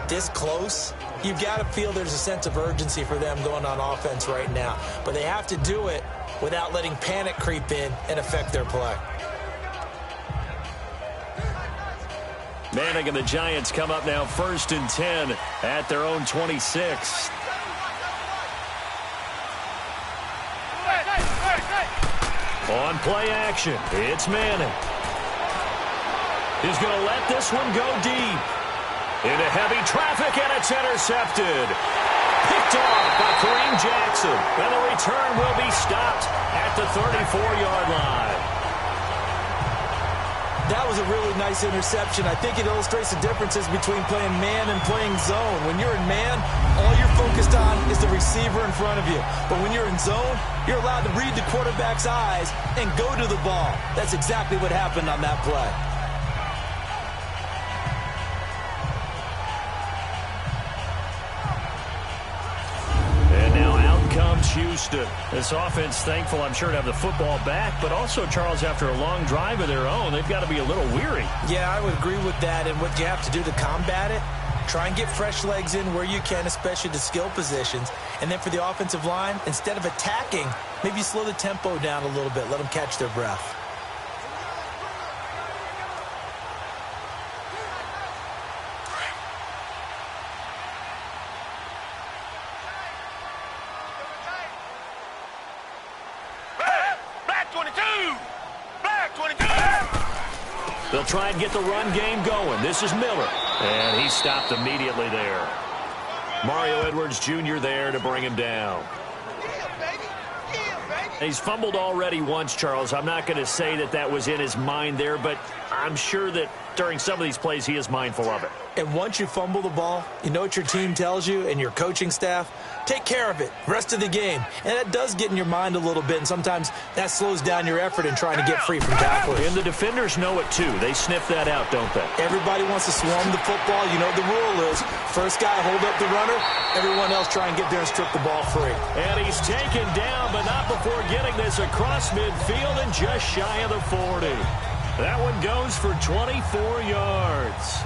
this close, you've got to feel there's a sense of urgency for them going on offense right now. But they have to do it without letting panic creep in and affect their play. Manning and the Giants come up now 1st and 10 at their own 26. On play action, it's Manning. He's going to let this one go deep. Into heavy traffic, and it's intercepted. Picked off by Kareem Jackson. And the return will be stopped at the 34-yard line. That was a really nice interception. I think it illustrates the differences between playing man and playing zone. When you're in man, all you're focused on is the receiver in front of you. But when you're in zone, you're allowed to read the quarterback's eyes and go to the ball. That's exactly what happened on that play. Houston. This offense thankful, I'm sure, to have the football back, but also, Charles, after a long drive of their own, they've got to be a little weary. Yeah, I would agree with that, and what you have to do to combat it, try and get fresh legs in where you can, especially the skill positions, and then for the offensive line, instead of attacking, maybe slow the tempo down a little bit, let them catch their breath. They'll try and get the run game going. This is Miller. And he's stopped immediately there. Mario Edwards Jr. there to bring him down. He's fumbled already once, Charles. I'm not going to say that that was in his mind there, but I'm sure that during some of these plays he is mindful of it. And once you fumble the ball, you know what your team tells you and your coaching staff? Take care of it rest of the game. And that does get in your mind a little bit, and sometimes that slows down your effort in trying to get free from tacklers. And the defenders know it too. They sniff that out, don't they? Everybody wants to swarm the football. You know the rule is first guy hold up the runner, everyone else try and get there and strip the ball free. And he's taken down, but not before getting this across midfield and just shy of the 40. That one goes for 24 yards.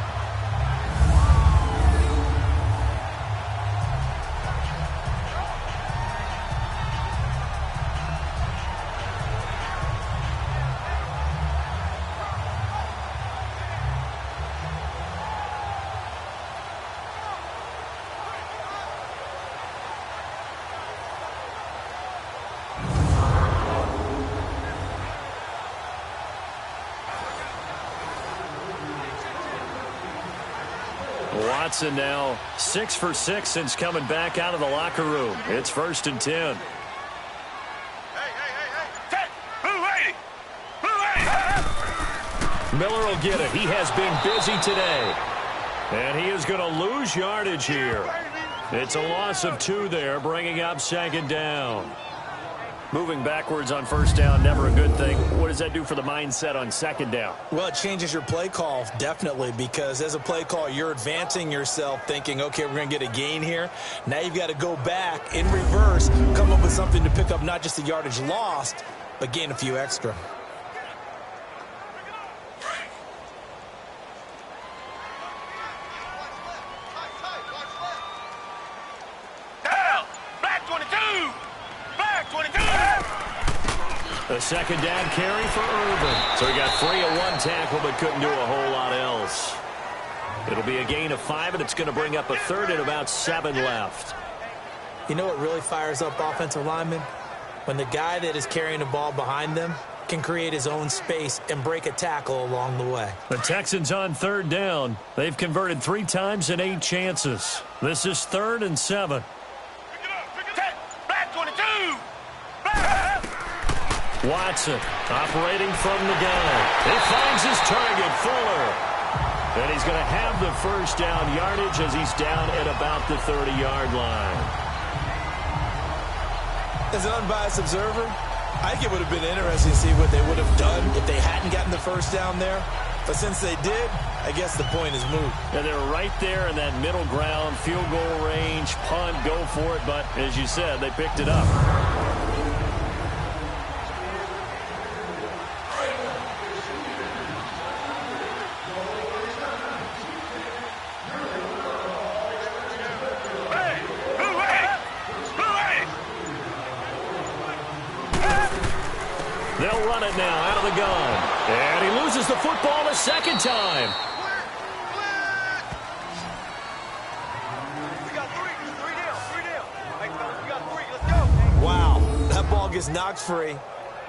Watson now 6 for 6 since coming back out of the locker room. It's 1st and 10. Miller will get it. He has been busy today. And he is going to lose yardage here. It's a loss of 2 there, bringing up 2nd down. Moving backwards on 1st down, never a good thing. What does that do for the mindset on 2nd down? Well, it changes your play call, definitely, because as a play call, you're advancing yourself thinking, okay, we're going to get a gain here. Now you've got to go back in reverse, come up with something to pick up not just the yardage lost, but gain a few extra. A 2nd down carry for Irvin. So he got free of 1 tackle but couldn't do a whole lot else. It'll be a gain of 5, and it's going to bring up a 3rd and about 7 left. You know what really fires up offensive linemen? When the guy that is carrying the ball behind them can create his own space and break a tackle along the way. The Texans on 3rd down. They've converted 3 times in 8 chances. This is 3rd and 7. Watson operating from the gun. He finds his target, Fuller. And he's going to have the 1st down yardage as he's down at about the 30-yard line. As an unbiased observer, I think it would have been interesting to see what they would have done if they hadn't gotten the 1st down there. But since they did, I guess the point is moot. And they're right there in that middle ground, field goal range, punt, go for it. But as you said, they picked it up. They'll run it now out of the gun. And he loses the football a 2nd time. Wow, that ball gets knocked free,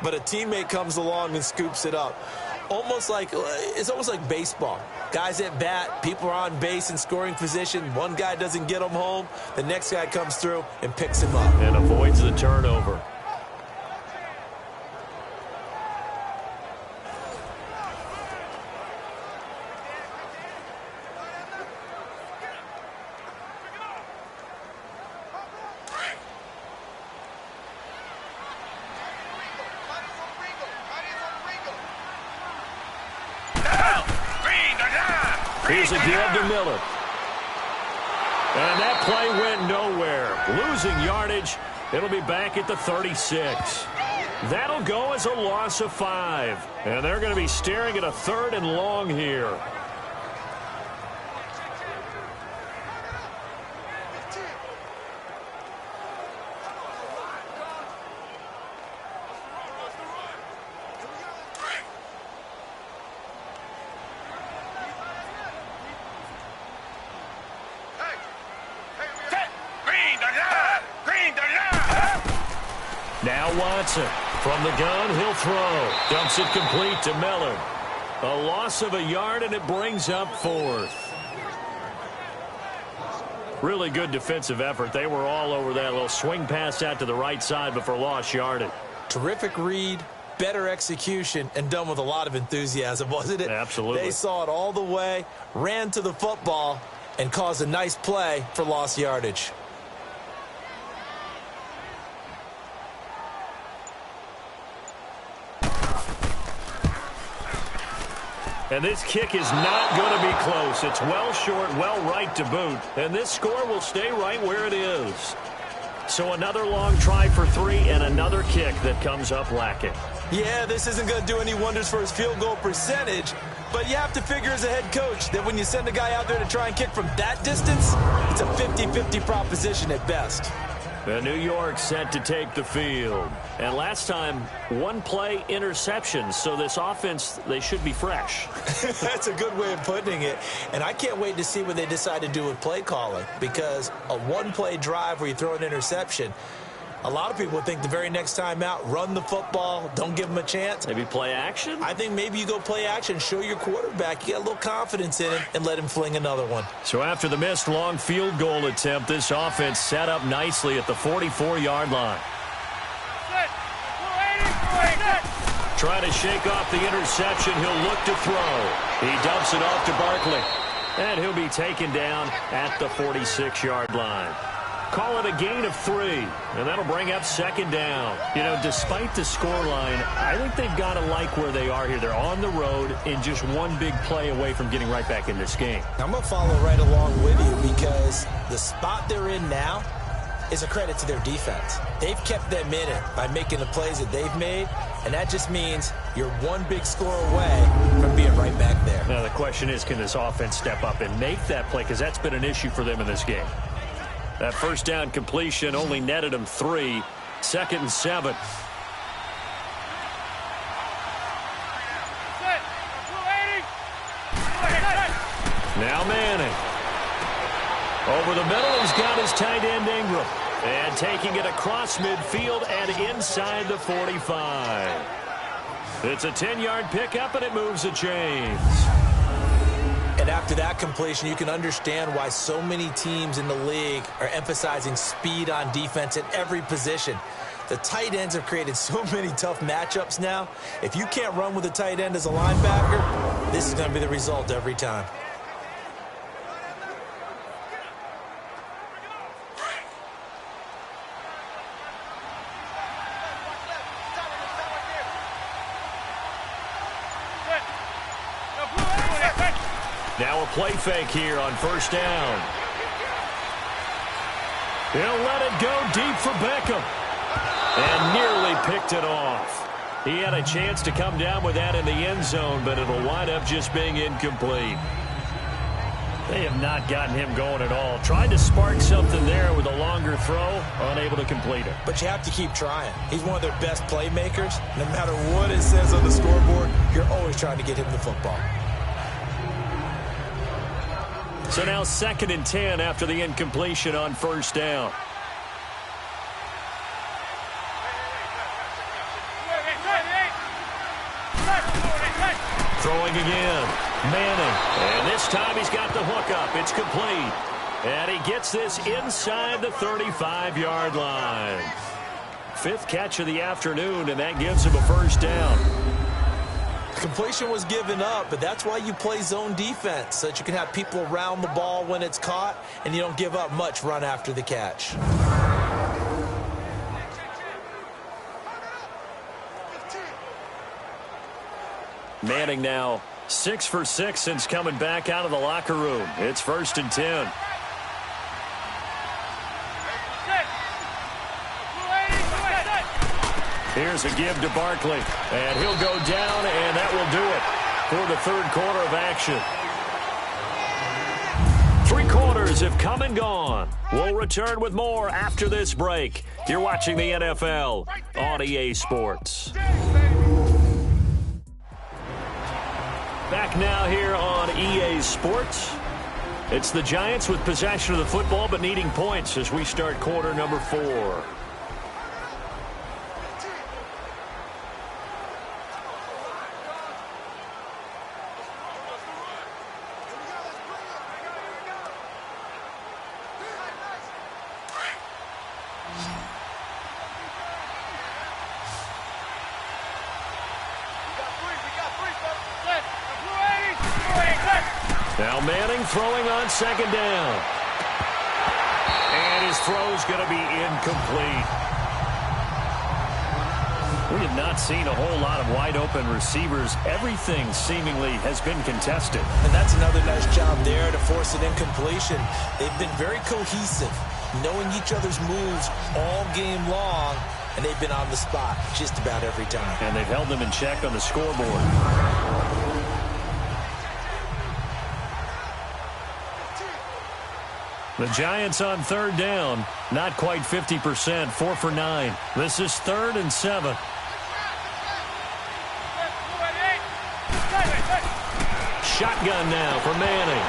but a teammate comes along and scoops it up. It's almost like baseball. Guys at bat, people are on base in scoring position. One guy doesn't get him home. The next guy comes through and picks him up. And avoids the turnover. Here's a give to Miller. And that play went nowhere. Losing yardage. It'll be back at the 36. That'll go as a loss of 5. And they're going to be staring at a 3rd and long here. Now Watson from the gun, he'll throw. Dumps it complete to Miller. A loss of a yard, and it brings up 4th. Really good defensive effort. They were all over that little swing pass out to the right side before lost yardage. Terrific read, better execution, and done with a lot of enthusiasm, wasn't it? Absolutely. They saw it all the way, ran to the football, and caused a nice play for lost yardage. And this kick is not going to be close. It's well short, well right to boot. And this score will stay right where it is. So another long try for 3 and another kick that comes up lacking. Yeah, this isn't going to do any wonders for his field goal percentage, but you have to figure as a head coach that when you send a guy out there to try and kick from that distance, it's a 50-50 proposition at best. And New York set to take the field. And last time, 1 play interception. So this offense, they should be fresh. That's a good way of putting it. And I can't wait to see what they decide to do with play calling, because a 1-play drive where you throw an interception, a lot of people think the very next time out, run the football, don't give them a chance. Maybe play action? I think maybe you go play action, show your quarterback you got a little confidence in him, and let him fling another one. So after the missed long field goal attempt, this offense set up nicely at the 44-yard line. Trying to shake off the interception. He'll look to throw. He dumps it off to Barkley. And he'll be taken down at the 46-yard line. Call it a gain of 3, and that'll bring up 2nd down. You know, despite the scoreline, I think they've got to like where they are here. They're on the road and just 1 big play away from getting right back in this game. I'm going to follow right along with you, because the spot they're in now is a credit to their defense. They've kept them in it by making the plays that they've made, and that just means you're 1 big score away from being right back there. Now, the question is, can this offense step up and make that play? Because that's been an issue for them in this game. That first down completion only netted him 3. 2nd and 7. Now Manning. Over the middle, he's got his tight end Ingram. And taking it across midfield and inside the 45. It's a 10-yard pickup, and it moves the chains. And after that completion, you can understand why so many teams in the league are emphasizing speed on defense at every position. The tight ends have created so many tough matchups now. If you can't run with a tight end as a linebacker, this is going to be the result every time. Now a play fake here on 1st down. He'll let it go deep for Beckham. And nearly picked it off. He had a chance to come down with that in the end zone, but it'll wind up just being incomplete. They have not gotten him going at all. Tried to spark something there with a longer throw, unable to complete it. But you have to keep trying. He's one of their best playmakers. No matter what it says on the scoreboard, you're always trying to get him the football. So now 2nd and 10 after the incompletion on 1st down. Throwing again. Manning. And this time he's got the hook up. It's complete. And he gets this inside the 35-yard line. 5th catch of the afternoon, and that gives him a 1st down. Completion was given up, but that's why you play zone defense, so that you can have people around the ball when it's caught, and you don't give up much run after the catch. Manning now 6 for 6 since coming back out of the locker room. It's 1st and 10. Here's a give to Barkley, and he'll go down, and that will do it for the 3rd quarter of action. 3 quarters have come and gone. We'll return with more after this break. You're watching the NFL on EA Sports. Back now here on EA Sports. It's the Giants with possession of the football but needing points as we start quarter number 4. Now Manning throwing on second down. And his throw's going to be incomplete. We have not seen a whole lot of wide-open receivers. Everything seemingly has been contested. And that's another nice job there to force an incompletion. They've been very cohesive, knowing each other's moves all game long, and they've been on the spot just about every time. And they've held them in check on the scoreboard. The Giants on third down, not quite 50%, 4 for 9. This is 3rd and 7. Shotgun now for Manning.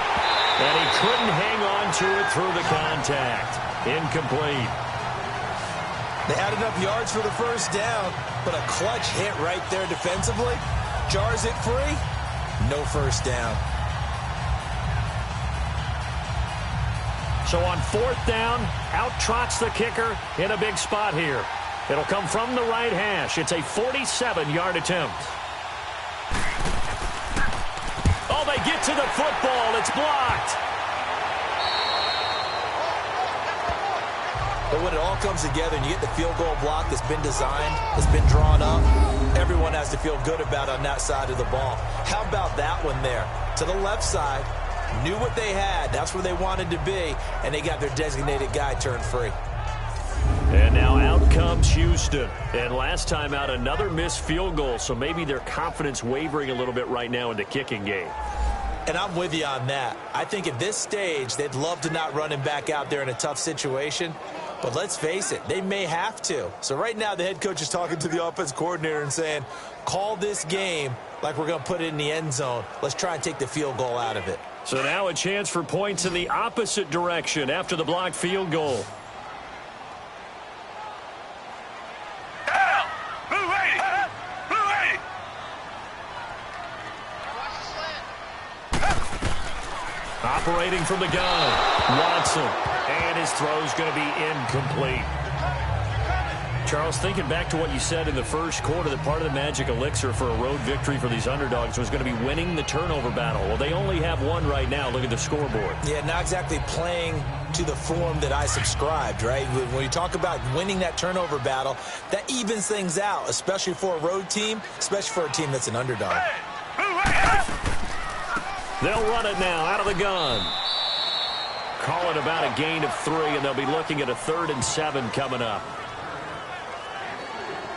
And he couldn't hang on to it through the contact. Incomplete. They had enough yards for the first down, but a clutch hit right there defensively jars it free. No first down. So on 4th down, out trots the kicker in a big spot here. It'll come from the right hash. It's a 47-yard attempt. Oh, they get to the football. It's blocked. But when it all comes together and you get the field goal block that's been designed, that's been drawn up, everyone has to feel good about on that side of the ball. How about that one there? To the left side, knew what they had. That's where they wanted to be, and they got their designated guy turned free. And now out comes Houston. And last time out, another missed field goal, so maybe their confidence wavering a little bit right now in the kicking game. And I'm with you on that. I think at this stage, they'd love to not run him back out there in a tough situation. But let's face it, they may have to. So right now, the head coach is talking to the offense coordinator and saying, call this game like we're going to put it in the end zone. Let's try and take the field goal out of it. So now a chance for points in the opposite direction after the blocked field goal. Down! Blue 80! Blue 80! Operating from the gun, Watson. And his throw's going to be incomplete. Charles, thinking back to what you said in the first quarter, that part of the magic elixir for a road victory for these underdogs was going to be winning the turnover battle. Well, they only have one right now. Look at the scoreboard. Yeah, not exactly playing to the form that I subscribed, right? When you talk about winning that turnover battle, that evens things out, especially for a road team, especially for a team that's an underdog. They'll run it now out of the gun. Call it about a gain of 3, and they'll be looking at a 3rd and 7 coming up.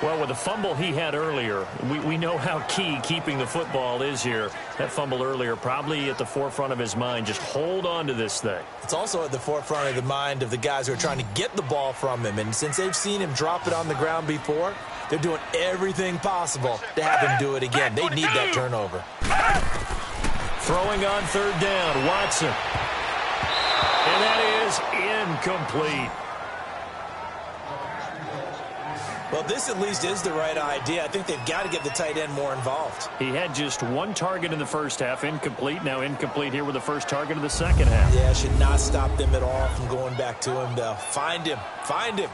Well, with the fumble he had earlier, we know how key keeping the football is here. That fumble earlier probably at the forefront of his mind. Just hold on to this thing. It's also at the forefront of the mind of the guys who are trying to get the ball from him. And since they've seen him drop it on the ground before, they're doing everything possible to have him do it again. They need that turnover. Throwing on 3rd down, Watson. And that is incomplete. Well, this at least is the right idea. I think they've got to get the tight end more involved. He had just 1 target in the first half, incomplete. Now incomplete here with the first target of the second half. Yeah, should not stop them at all from going back to him, though. Find him. Find him.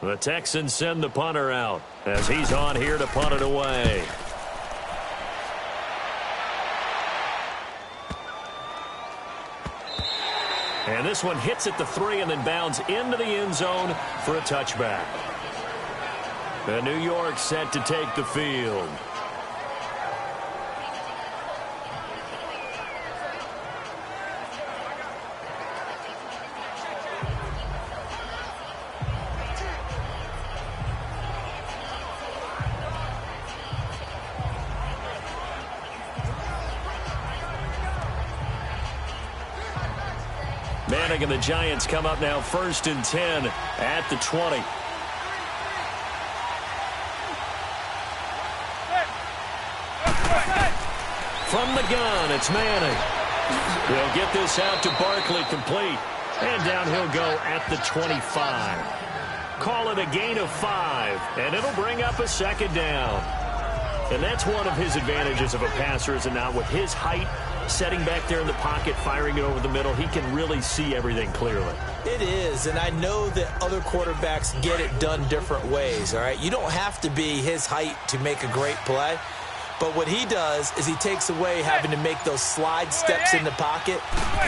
The Texans send the punter out as he's on here to punt it away. And this one hits at the 3 and then bounds into the end zone for a touchback. The New York set to take the field. Manning and the Giants come up now 1st and 10 at the 20. From the gun, it's Manning. He'll get this out to Barkley complete. And down he'll go at the 25. Call it a gain of 5, and it'll bring up a 2nd down. And that's one of his advantages of a passer, is it not? With his height, setting back there in the pocket, firing it over the middle, he can really see everything clearly. It is, and I know that other quarterbacks get it done different ways, all right? You don't have to be his height to make a great play. But what he does is he takes away having to make those slide steps in the pocket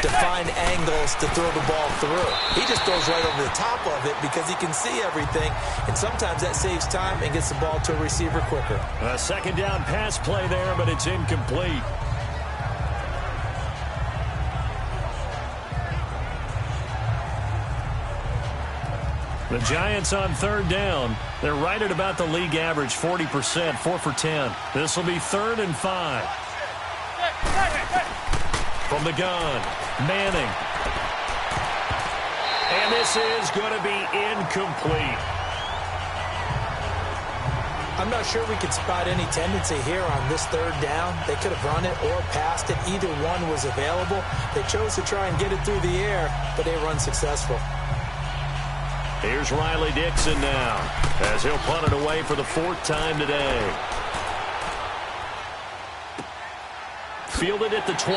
to find angles to throw the ball through. He just throws right over the top of it because he can see everything, and sometimes that saves time and gets the ball to a receiver quicker. A second down pass play there, but it's incomplete. The Giants on third down. They're right at about the league average, 40%, 4 for 10. This will be 3rd and 5. From the gun, Manning. And this is going to be incomplete. I'm not sure we could spot any tendency here on this 3rd down. They could have run it or passed it. Either one was available. They chose to try and get it through the air, but they were unsuccessful. Here's Riley Dixon now, as he'll punt it away for the 4th time today. Fielded at the 20.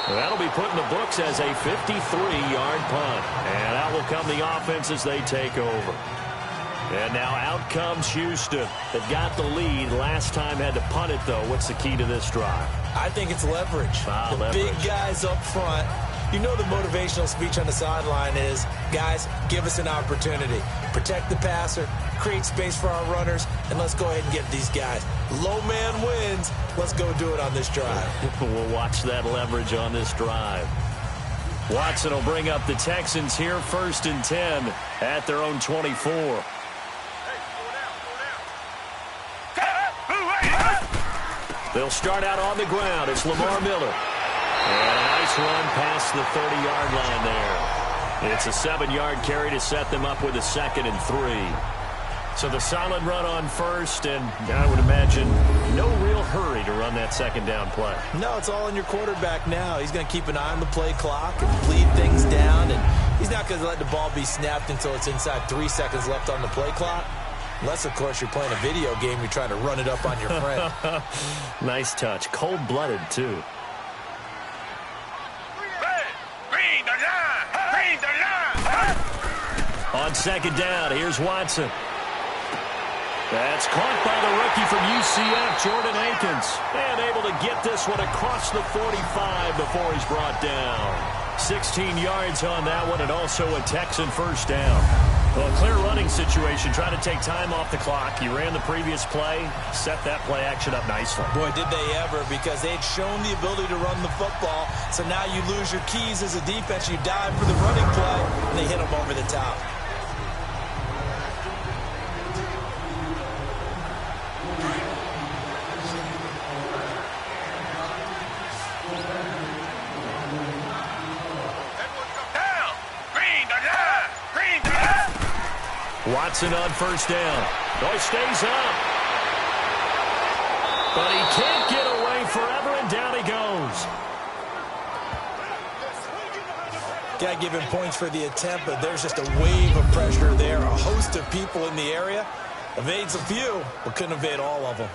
That'll be put in the books as a 53-yard punt. And out will come the offense as they take over. And now out comes Houston. They've got the lead. Last time had to punt it, though. What's the key to this drive? I think it's leverage. The big guys up front. You know the motivational speech on the sideline is, guys, give us an opportunity. Protect the passer, create space for our runners, and let's go ahead and get these guys. Low man wins. Let's go do it on this drive. We'll watch that leverage on this drive. Watson will bring up the Texans here, 1st and 10 at their own 24. They'll start out on the ground. It's Lamar Miller. And a nice run past the 30-yard line there. It's a 7-yard carry to set them up with a 2nd and 3. So the solid run on 1st, and I would imagine no real hurry to run that 2nd down play. No, it's all on your quarterback now. He's going to keep an eye on the play clock and bleed things down, and he's not going to let the ball be snapped until it's inside 3 seconds left on the play clock. Unless, of course, you're playing a video game, you're trying to run it up on your friend. Nice touch. Cold-blooded, too. On 2nd down, here's Watson. That's caught by the rookie from UCF, Jordan Akins. And able to get this one across the 45 before he's brought down. 16 yards on that one, and also a Texan 1st down. Well, a clear running situation, trying to take time off the clock. He ran the previous play, set that play action up nicely. Boy, did they ever, because they'd shown the ability to run the football. So now you lose your keys as a defense. You dive for the running play, and they hit them over the top. Watson on 1st down. Boy, stays up. But he can't get away forever, and down he goes. Got to give him points for the attempt, but there's just a wave of pressure there. A host of people in the area. Evades a few, but couldn't evade all of them.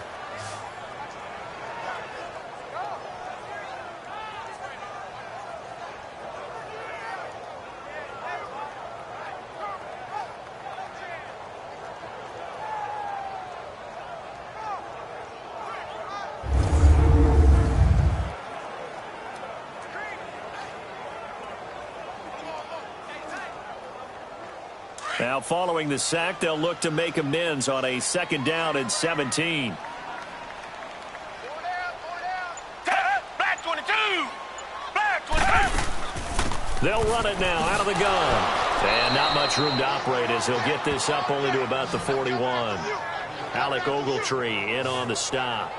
Now, following the sack, they'll look to make amends on a 2nd down and 17. Black 22! Black 22! They'll run it now out of the gun. And not much room to operate as he'll get this up only to about the 41. Alec Ogletree in on the stop.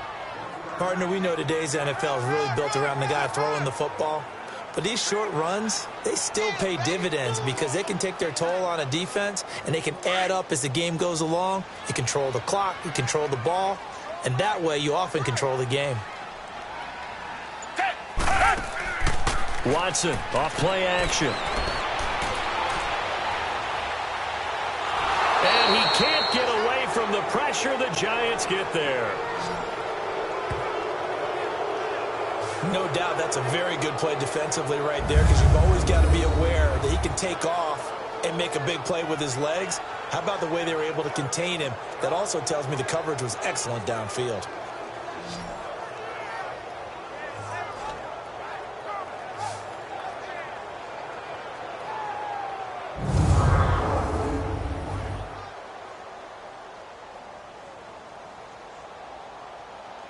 Partner, we know today's NFL is really built around the guy throwing the football. But these short runs, they still pay dividends because they can take their toll on a defense and they can add up as the game goes along. You control the clock, you control the ball, and that way you often control the game. Watson, off play action. And he can't get away from the pressure. The Giants get there. No doubt that's a very good play defensively right there, because you've always got to be aware that he can take off and make a big play with his legs. How about the way they were able to contain him? That also tells me the coverage was excellent downfield.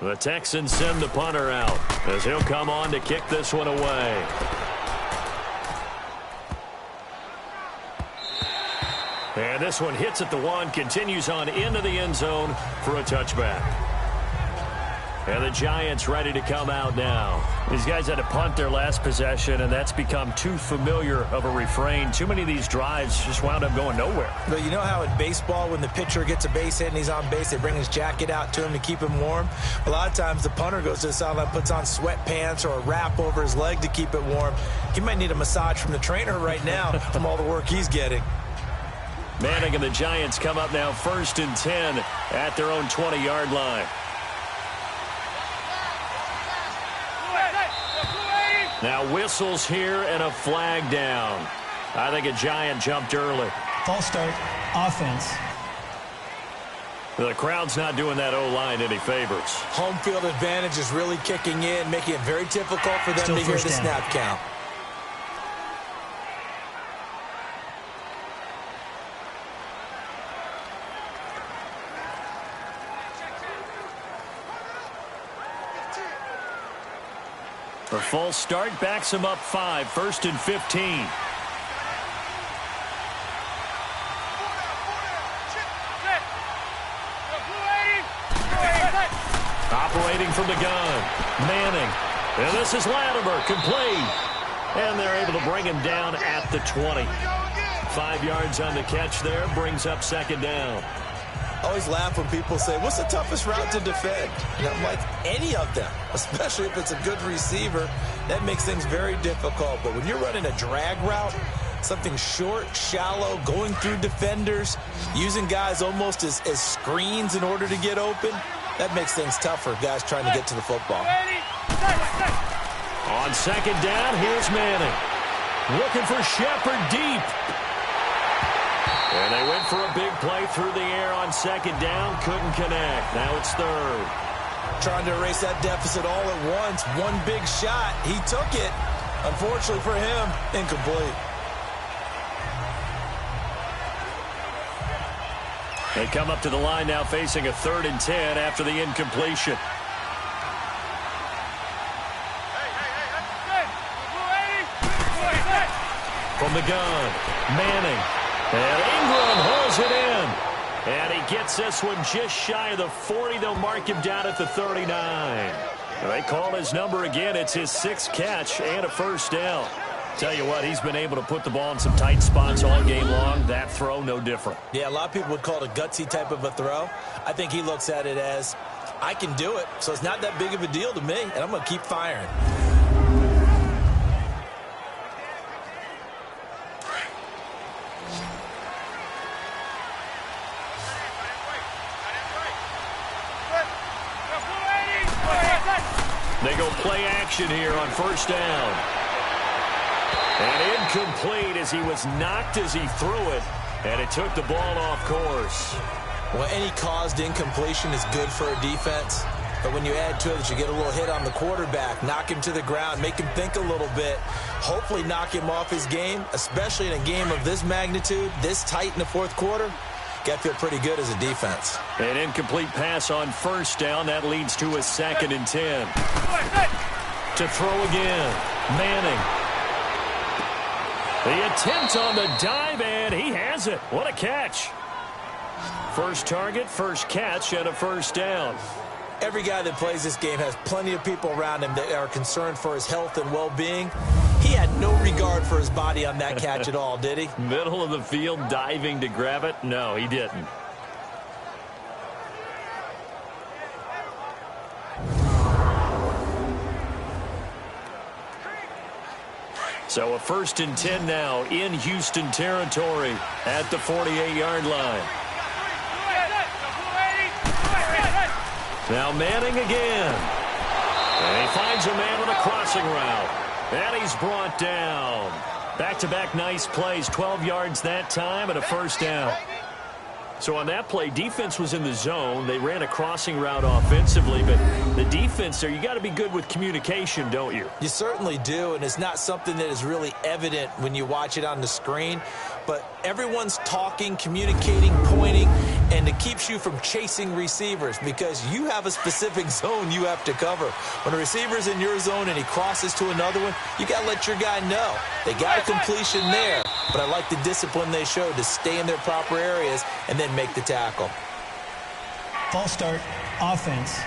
The Texans send the punter out as he'll come on to kick this one away. And this one hits at the one, continues on into the end zone for a touchback. And the Giants ready to come out now. These guys had to punt their last possession, and that's become too familiar of a refrain. Too many of these drives just wound up going nowhere. But you know how in baseball, when the pitcher gets a base hit and he's on base, they bring his jacket out to him to keep him warm? A lot of times the punter goes to the sideline, puts on sweatpants or a wrap over his leg to keep it warm. He might need a massage from the trainer right now from all the work he's getting. Manning and the Giants come up now 1st and 10 at their own 20-yard line. Now whistles here and a flag down. I think a Giant jumped early. False start, offense. The crowd's not doing that O-line any favors. Home field advantage is really kicking in, making it very difficult for them to hear the snap count. A false start backs him up 5, 1st and 15. Operating from the gun, Manning. And this is Latimer, complete. And they're able to bring him down at the 20. 5 yards on the catch there, brings up 2nd down. I always laugh when people say, what's the toughest route to defend? And I'm like, any of them, especially if it's a good receiver. That makes things very difficult. But when you're running a drag route, something short, shallow, going through defenders, using guys almost as screens in order to get open, that makes things tough for guys trying to get to the football. On 2nd down, here's Manning. Looking for Shepard deep. And they went for a big play through the air on 2nd down. Couldn't connect. Now it's 3rd. Trying to erase that deficit all at once. One big shot. He took it. Unfortunately for him, incomplete. They come up to the line now facing a 3rd and 10 after the incompletion. From the gun, Manning. And Ingram hauls it in. And he gets this one just shy of the 40. They'll mark him down at the 39. They call his number again. It's his 6th catch and a 1st down. Tell you what, he's been able to put the ball in some tight spots all game long. That throw, no different. Yeah, a lot of people would call it a gutsy type of a throw. I think he looks at it as, I can do it, so it's not that big of a deal to me, and I'm going to keep firing. They go play action here on 1st down. And incomplete as he was knocked as he threw it. And it took the ball off course. Well, any caused incompletion is good for a defense. But when you add to it that you get a little hit on the quarterback, knock him to the ground, make him think a little bit, hopefully knock him off his game, especially in a game of this magnitude, this tight in the 4th quarter, got to feel pretty good as a defense. An incomplete pass on 1st down. That leads to a 2nd and 10. To throw again. Manning. The attempt on the dive, and he has it. What a catch. First target, first catch, and a 1st down. Every guy that plays this game has plenty of people around him that are concerned for his health and well-being. He had no regard for his body on that catch at all, did he? Middle of the field, diving to grab it? No, he didn't. So a 1st and 10 now in Houston territory at the 48-yard line. Now Manning again. And he finds a man on a crossing route. And he's brought down. Back-to-back nice plays, 12 yards that time and a first down. So on that play, defense was in the zone. They ran a crossing route offensively, but the defense there, you got to be good with communication, don't you? You certainly do, and it's not something that is really evident when you watch it on the screen. But everyone's talking, communicating, pointing, and it keeps you from chasing receivers because you have a specific zone you have to cover. When a receiver's in your zone and he crosses to another one, you got to let your guy know. They got a completion there, but I like the discipline they showed to stay in their proper areas and then make the tackle. False start, offense.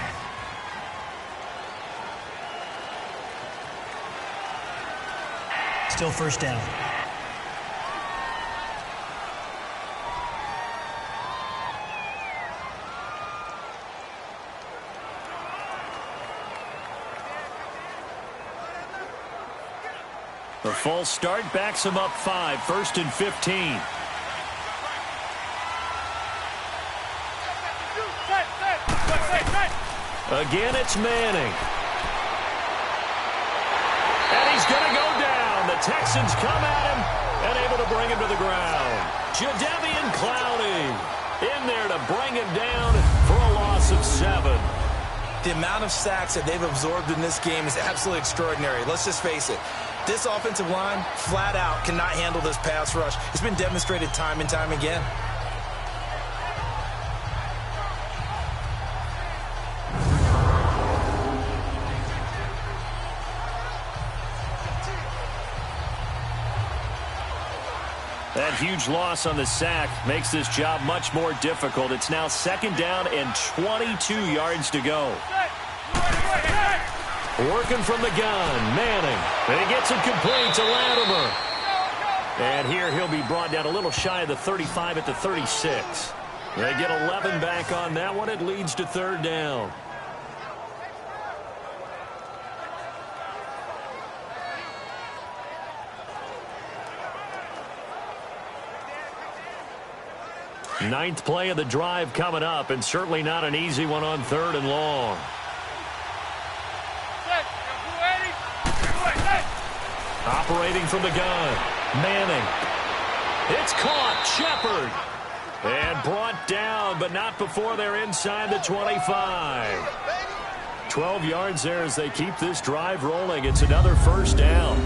Still first down. The false start backs him up 5, 1st and 15. Again, it's Manning. And he's going to go down. The Texans come at him and able to bring him to the ground. Jadeveon Clowney in there to bring him down for a loss of 7. The amount of sacks that they've absorbed in this game is absolutely extraordinary. Let's just face it. This offensive line, flat out, cannot handle this pass rush. It's been demonstrated time and time again. That huge loss on the sack makes this job much more difficult. It's now 2nd down and 22 yards to go. Working from the gun, Manning. And he gets it complete to Latimer. And here he'll be brought down a little shy of the 35 at the 36. They get 11 back on that one. It leads to 3rd down. Ninth play of the drive coming up, and certainly not an easy one on 3rd and long. Operating from the gun, Manning. It's caught, Shepard. And brought down, but not before they're inside the 25. 12 yards there as they keep this drive rolling. It's another first down.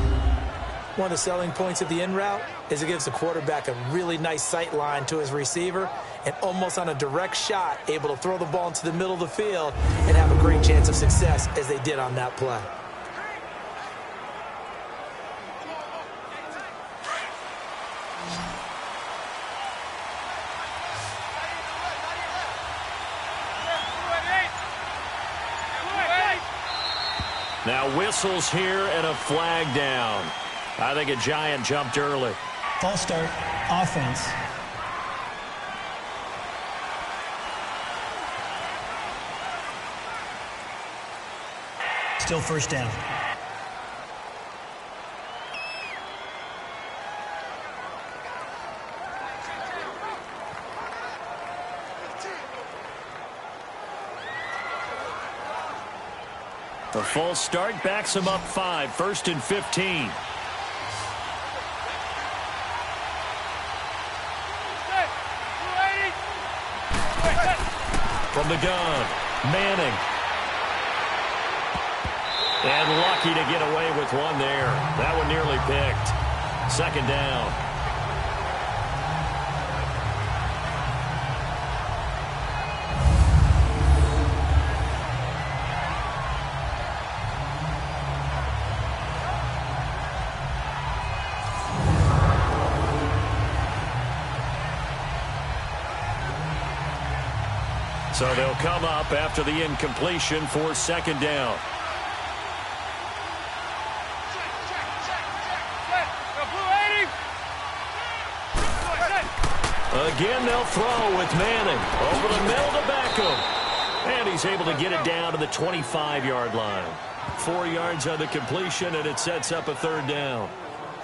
One of the selling points of the in route is it gives the quarterback a really nice sight line to his receiver and almost on a direct shot able to throw the ball into the middle of the field and have a great chance of success as they did on that play. Now whistles here and a flag down. I think a Giant jumped early. False start, offense. Still first down. The false start backs him up 5, 1st and 15. From the gun, Manning. And lucky to get away with one there. That one nearly picked. 2nd down. So they'll come up after the incompletion for 2nd down. Again, they'll throw with Manning. Over the middle to Beckham. And he's able to get it down to the 25-yard line. 4 yards on the completion, and it sets up a 3rd down.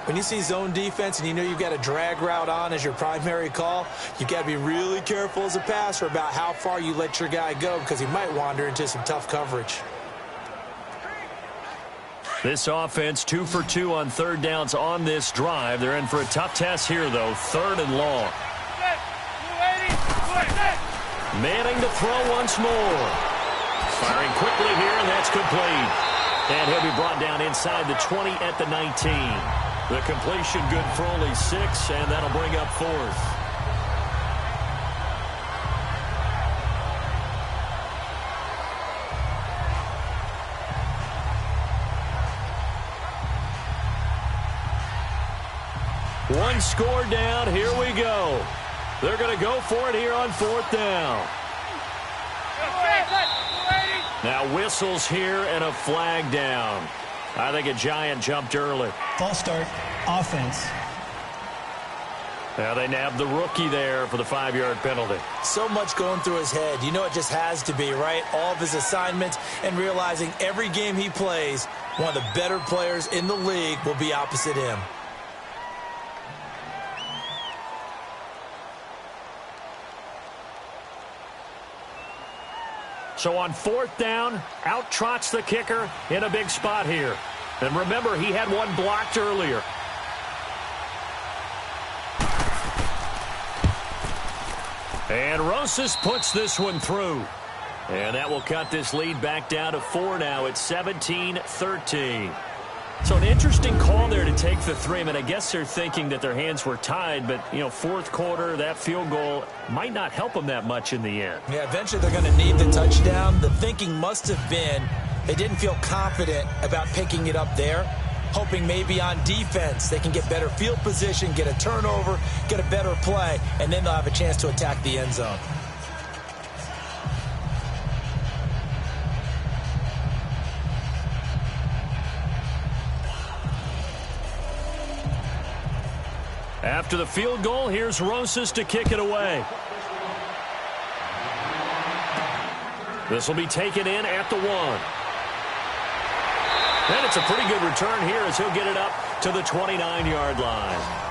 When you see zone defense and you know you've got a drag route on as your primary call, you've got to be really careful as a passer about how far you let your guy go because he might wander into some tough coverage. This offense 2 for 2 on third downs on this drive. They're in for a tough test here, though. 3rd and long. Manning to throw once more. Firing quickly here, and that's complete. And he'll be brought down inside the 20 at the 19. The completion good for only 6, and that'll bring up 4th. One score down. Here we go. They're going to go for it here on 4th down. Now whistles here and a flag down. I think a Giant jumped early. False start, offense. Now they nabbed the rookie there for the 5-yard penalty. So much going through his head. You know it just has to be, right? All of his assignments and realizing every game he plays, one of the better players in the league will be opposite him. So on 4th down, out trots the kicker in a big spot here. And remember, he had one blocked earlier. And Rosas puts this one through. And that will cut this lead back down to 4 now. It's 17-13. So an interesting call there to take the 3. I mean, I guess they're thinking that their hands were tied, but, you know, 4th quarter, that field goal might not help them that much in the end. Yeah, eventually they're going to need the touchdown. The thinking must have been they didn't feel confident about picking it up there, hoping maybe on defense they can get better field position, get a turnover, get a better play, and then they'll have a chance to attack the end zone. After the field goal, here's Rosas to kick it away. This will be taken in at the 1. And it's a pretty good return here as he'll get it up to the 29-yard line.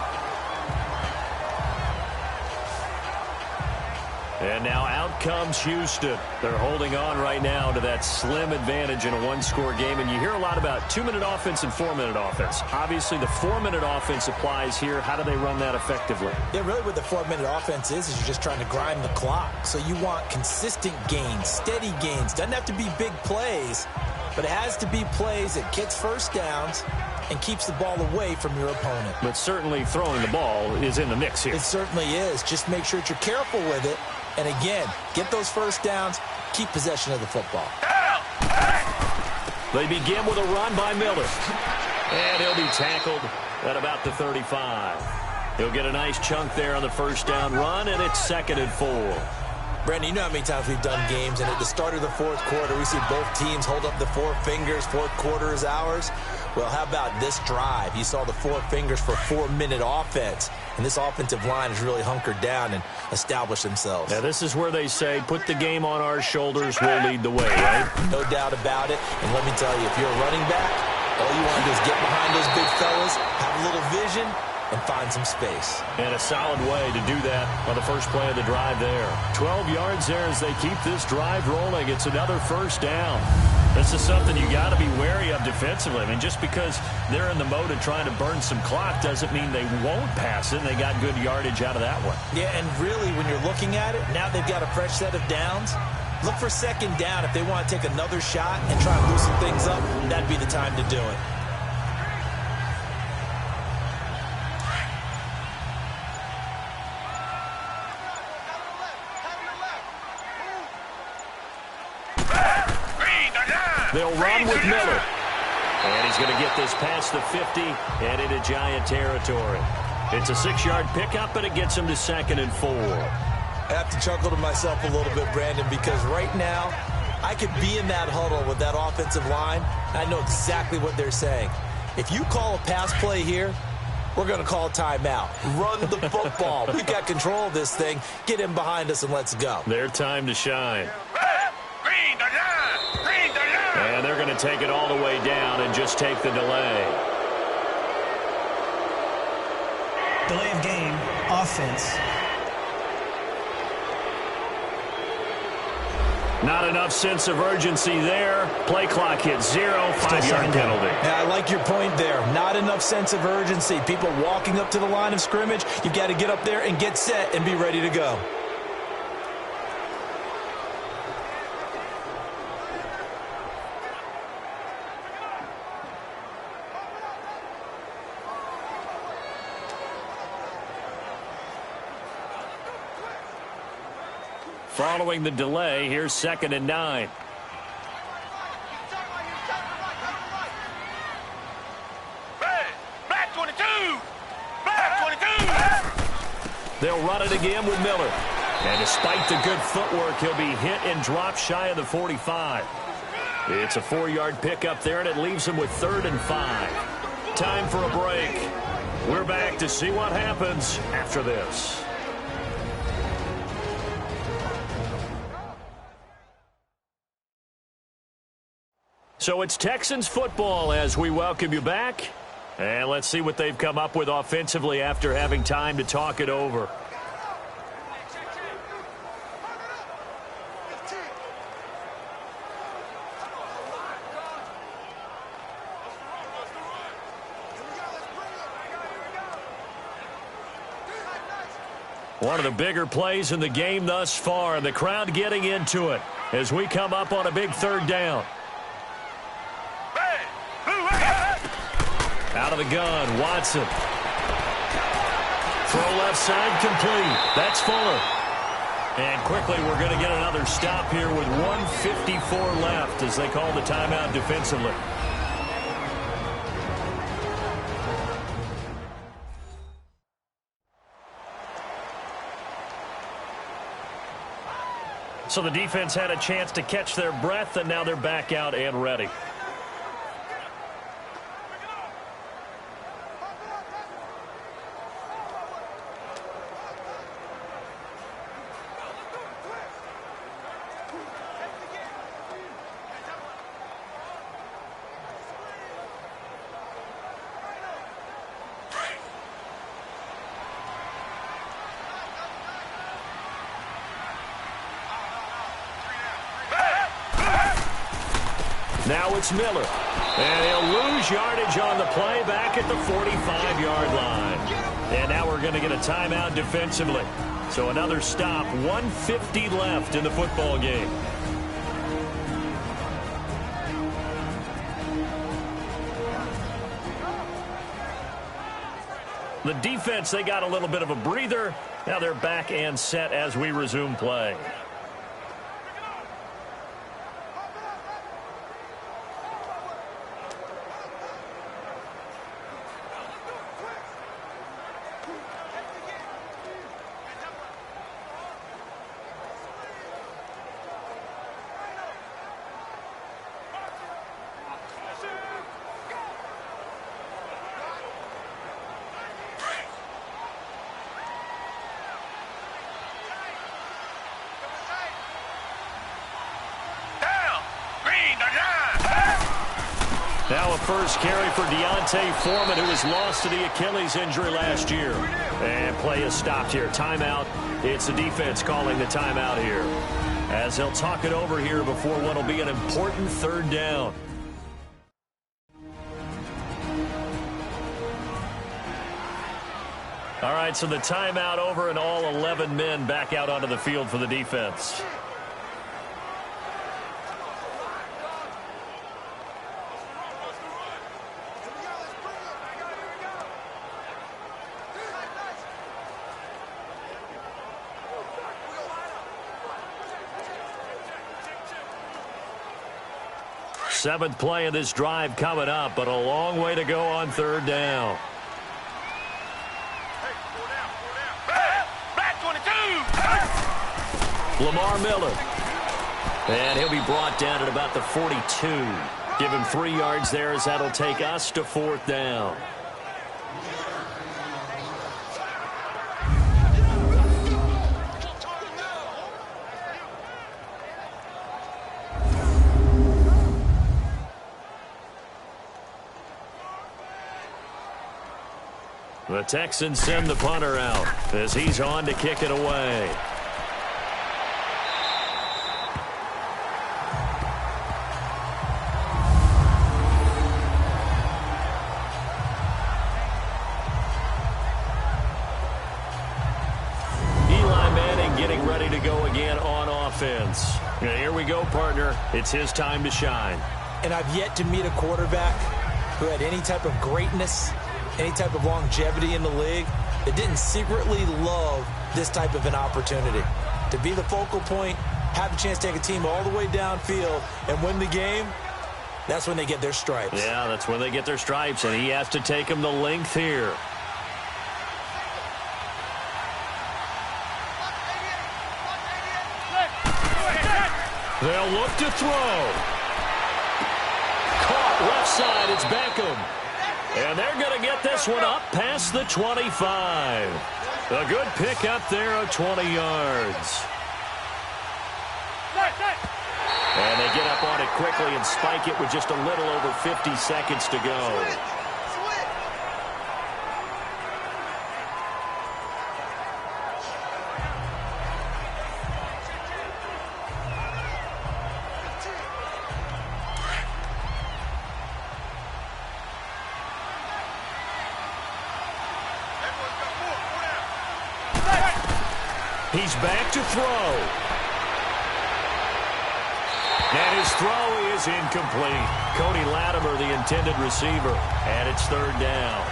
And now out comes Houston. They're holding on right now to that slim advantage in a one-score game. And you hear a lot about 2-minute offense and 4-minute offense. Obviously, the 4-minute offense applies here. How do they run that effectively? Yeah, really what the 4-minute offense is you're just trying to grind the clock. So you want consistent gains, steady gains. Doesn't have to be big plays, but it has to be plays that gets first downs and keeps the ball away from your opponent. But certainly throwing the ball is in the mix here. It certainly is. Just make sure that you're careful with it. And again, get those first downs, keep possession of the football. They begin with a run by Miller. And he'll be tackled at about the 35. He'll get a nice chunk there on the first down run, and it's 2nd and 4. Brandon, you know how many times we've done games, and at the start of the 4th quarter, we see both teams hold up the 4 fingers, 4th quarter is ours. Well, how about this drive? You saw the 4 fingers for 4-minute offense, and this offensive line has really hunkered down and established themselves. Now, this is where they say, put the game on our shoulders, we'll lead the way, right? No doubt about it, and let me tell you, if you're a running back, all you want to do is get behind those big fellas, have a little vision, and find some space. And a solid way to do that on the first play of the drive there. 12 yards there as they keep this drive rolling. It's another first down. This is something you got to be wary of defensively. I mean, just because they're in the mode of trying to burn some clock doesn't mean they won't pass it. And they got good yardage out of that one. Yeah, and really, when you're looking at it, now they've got a fresh set of downs. Look for 2nd down. If they want to take another shot and try to loosen things up, that'd be the time to do it. They'll run with Miller. And he's going to get this past the 50 and into Giant territory. It's a 6-yard pickup, but it gets him to 2nd and 4. I have to chuckle to myself a little bit, Brandon, because right now I could be in that huddle with that offensive line, and I know exactly what they're saying. If you call a pass play here, we're going to call a timeout. Run the football. We got control of this thing. Get him behind us and let's go. Their time to shine. And they're going to take it all the way down and just take the delay. Delay of game, offense. Not enough sense of urgency there. Play clock hits 0, 5-yard penalty. Yeah, I like your point there. Not enough sense of urgency. People walking up to the line of scrimmage, you've got to get up there and get set and be ready to go. Following the delay, here's 2nd and 9. Black 22! Black 22! They'll run it again with Miller. And despite the good footwork, he'll be hit and dropped shy of the 45. It's a 4-yard pickup there, and it leaves him with 3rd and 5. Time for a break. We're back to see what happens after this. So it's Texans football as we welcome you back. And let's see what they've come up with offensively after having time to talk it over. One of the bigger plays in the game thus far, and the crowd getting into it as we come up on a big 3rd down. Out of the gun, Watson. Throw left side, complete. That's Fuller. And quickly we're going to get another stop here with 1:54 left as they call the timeout defensively. So the defense had a chance to catch their breath, and now they're back out and ready. Now it's Miller. And he'll lose yardage on the play back at the 45-yard line. And now we're going to get a timeout defensively. So another stop, 1:50 left in the football game. The defense, they got a little bit of a breather. Now they're back and set as we resume play. Now a first carry for Deontay Foreman, who was lost to the Achilles injury last year. And play is stopped here. Timeout. It's the defense calling the timeout here, as they'll talk it over here before what will be an important 3rd down. All right, so the timeout over and all 11 men back out onto the field for the defense. Seventh play of this drive coming up, but a long way to go on 3rd down. Black 22! Lamar Miller. And he'll be brought down at about the 42. Give him 3 yards there, as that'll take us to 4th down. The Texans send the punter out as he's on to kick it away. ready to go again on offense. And here we go, partner. It's his time to shine. And I've yet to meet a quarterback who had any type of greatness, any type of longevity in the league that didn't secretly love this type of an opportunity. To be the focal point, have a chance to take a team all the way downfield and win the game, that's when they get their stripes. Yeah, that's when they get their stripes, and he has to take them the length here. They'll look to throw. Caught left side, it's Beckham. And they're going to get this one up past the 25. A good pick up there of 20 yards. And they get up on it quickly and spike it with just a little over 50 seconds to go. He's back to throw. And his throw is incomplete. Cody Latimer, the intended receiver, and it's third down.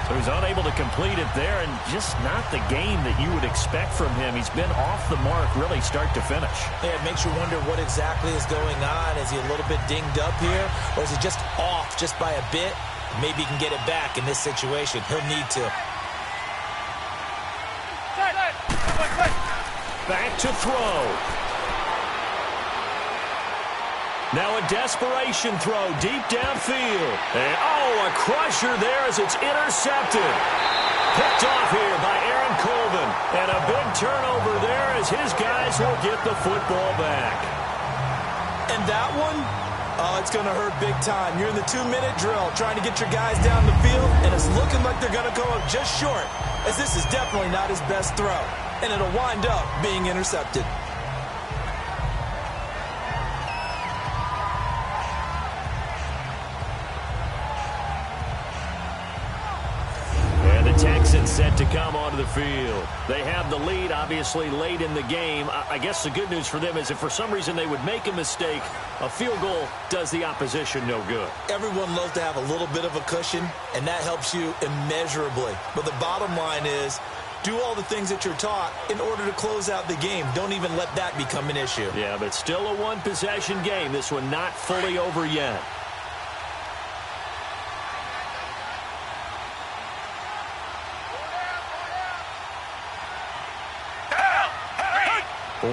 So he's unable to complete it there, and just not the game that you would expect from him. He's been off the mark really start to finish. Yeah, it makes you wonder what exactly is going on. Is he a little bit dinged up here, or is he just off just by a bit? Maybe he can get it back in this situation. He'll need to. Back to throw. Now a desperation throw deep downfield. And, a crusher there as it's intercepted. Picked off here by Aaron Colvin. And a big turnover there as his guys will get the football back. And that one, it's going to hurt big time. You're in the 2-minute drill trying to get your guys down the field, and it's looking like they're going to go up just short, as this is definitely not his best throw. And it'll wind up being intercepted. And the Texans set to come onto the field. They have the lead, obviously, late in the game. I guess the good news for them is if for some reason they would make a mistake, a field goal does the opposition no good. Everyone loves to have a little bit of a cushion, and that helps you immeasurably. But the bottom line is, do all the things that you're taught in order to close out the game. Don't even let that become an issue. Yeah, but still a one-possession game. This one not fully over yet.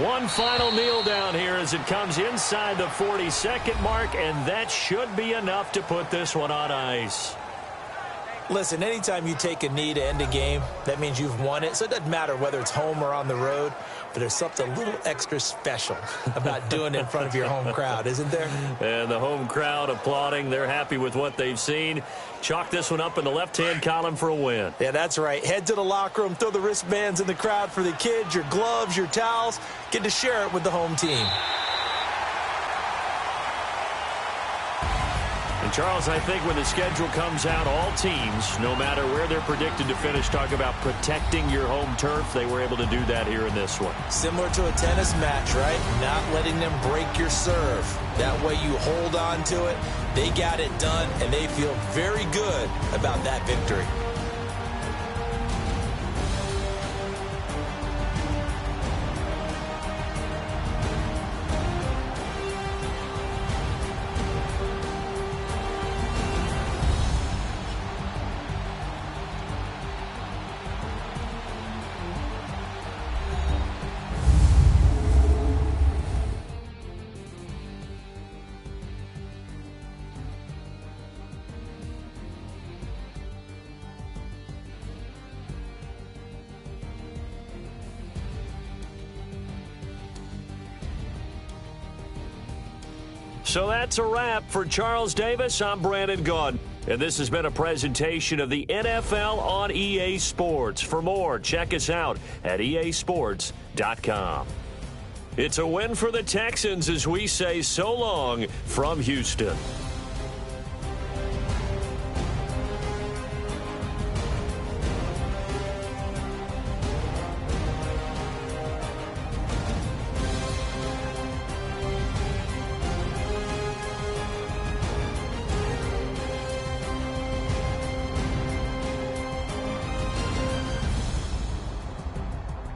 One final kneel down here as it comes inside the 40-second mark, and that should be enough to put this one on ice. Listen, anytime you take a knee to end a game, that means you've won it. So it doesn't matter whether it's home or on the road, but there's something a little extra special about doing it in front of your home crowd, isn't there? And the home crowd applauding. They're happy with what they've seen. Chalk this one up in the left-hand column for a win. Yeah, that's right. Head to the locker room, throw the wristbands in the crowd for the kids, your gloves, your towels. Get to share it with the home team. And Charles, I think when the schedule comes out, all teams, no matter where they're predicted to finish, talk about protecting your home turf. They were able to do that here in this one. Similar to a tennis match, right? Not letting them break your serve. That way you hold on to it. They got it done, and they feel very good about that victory. So that's a wrap for Charles Davis. I'm Brandon Gaudin, and this has been a presentation of the NFL on EA Sports. For more, check us out at easports.com. It's a win for the Texans as we say so long from Houston.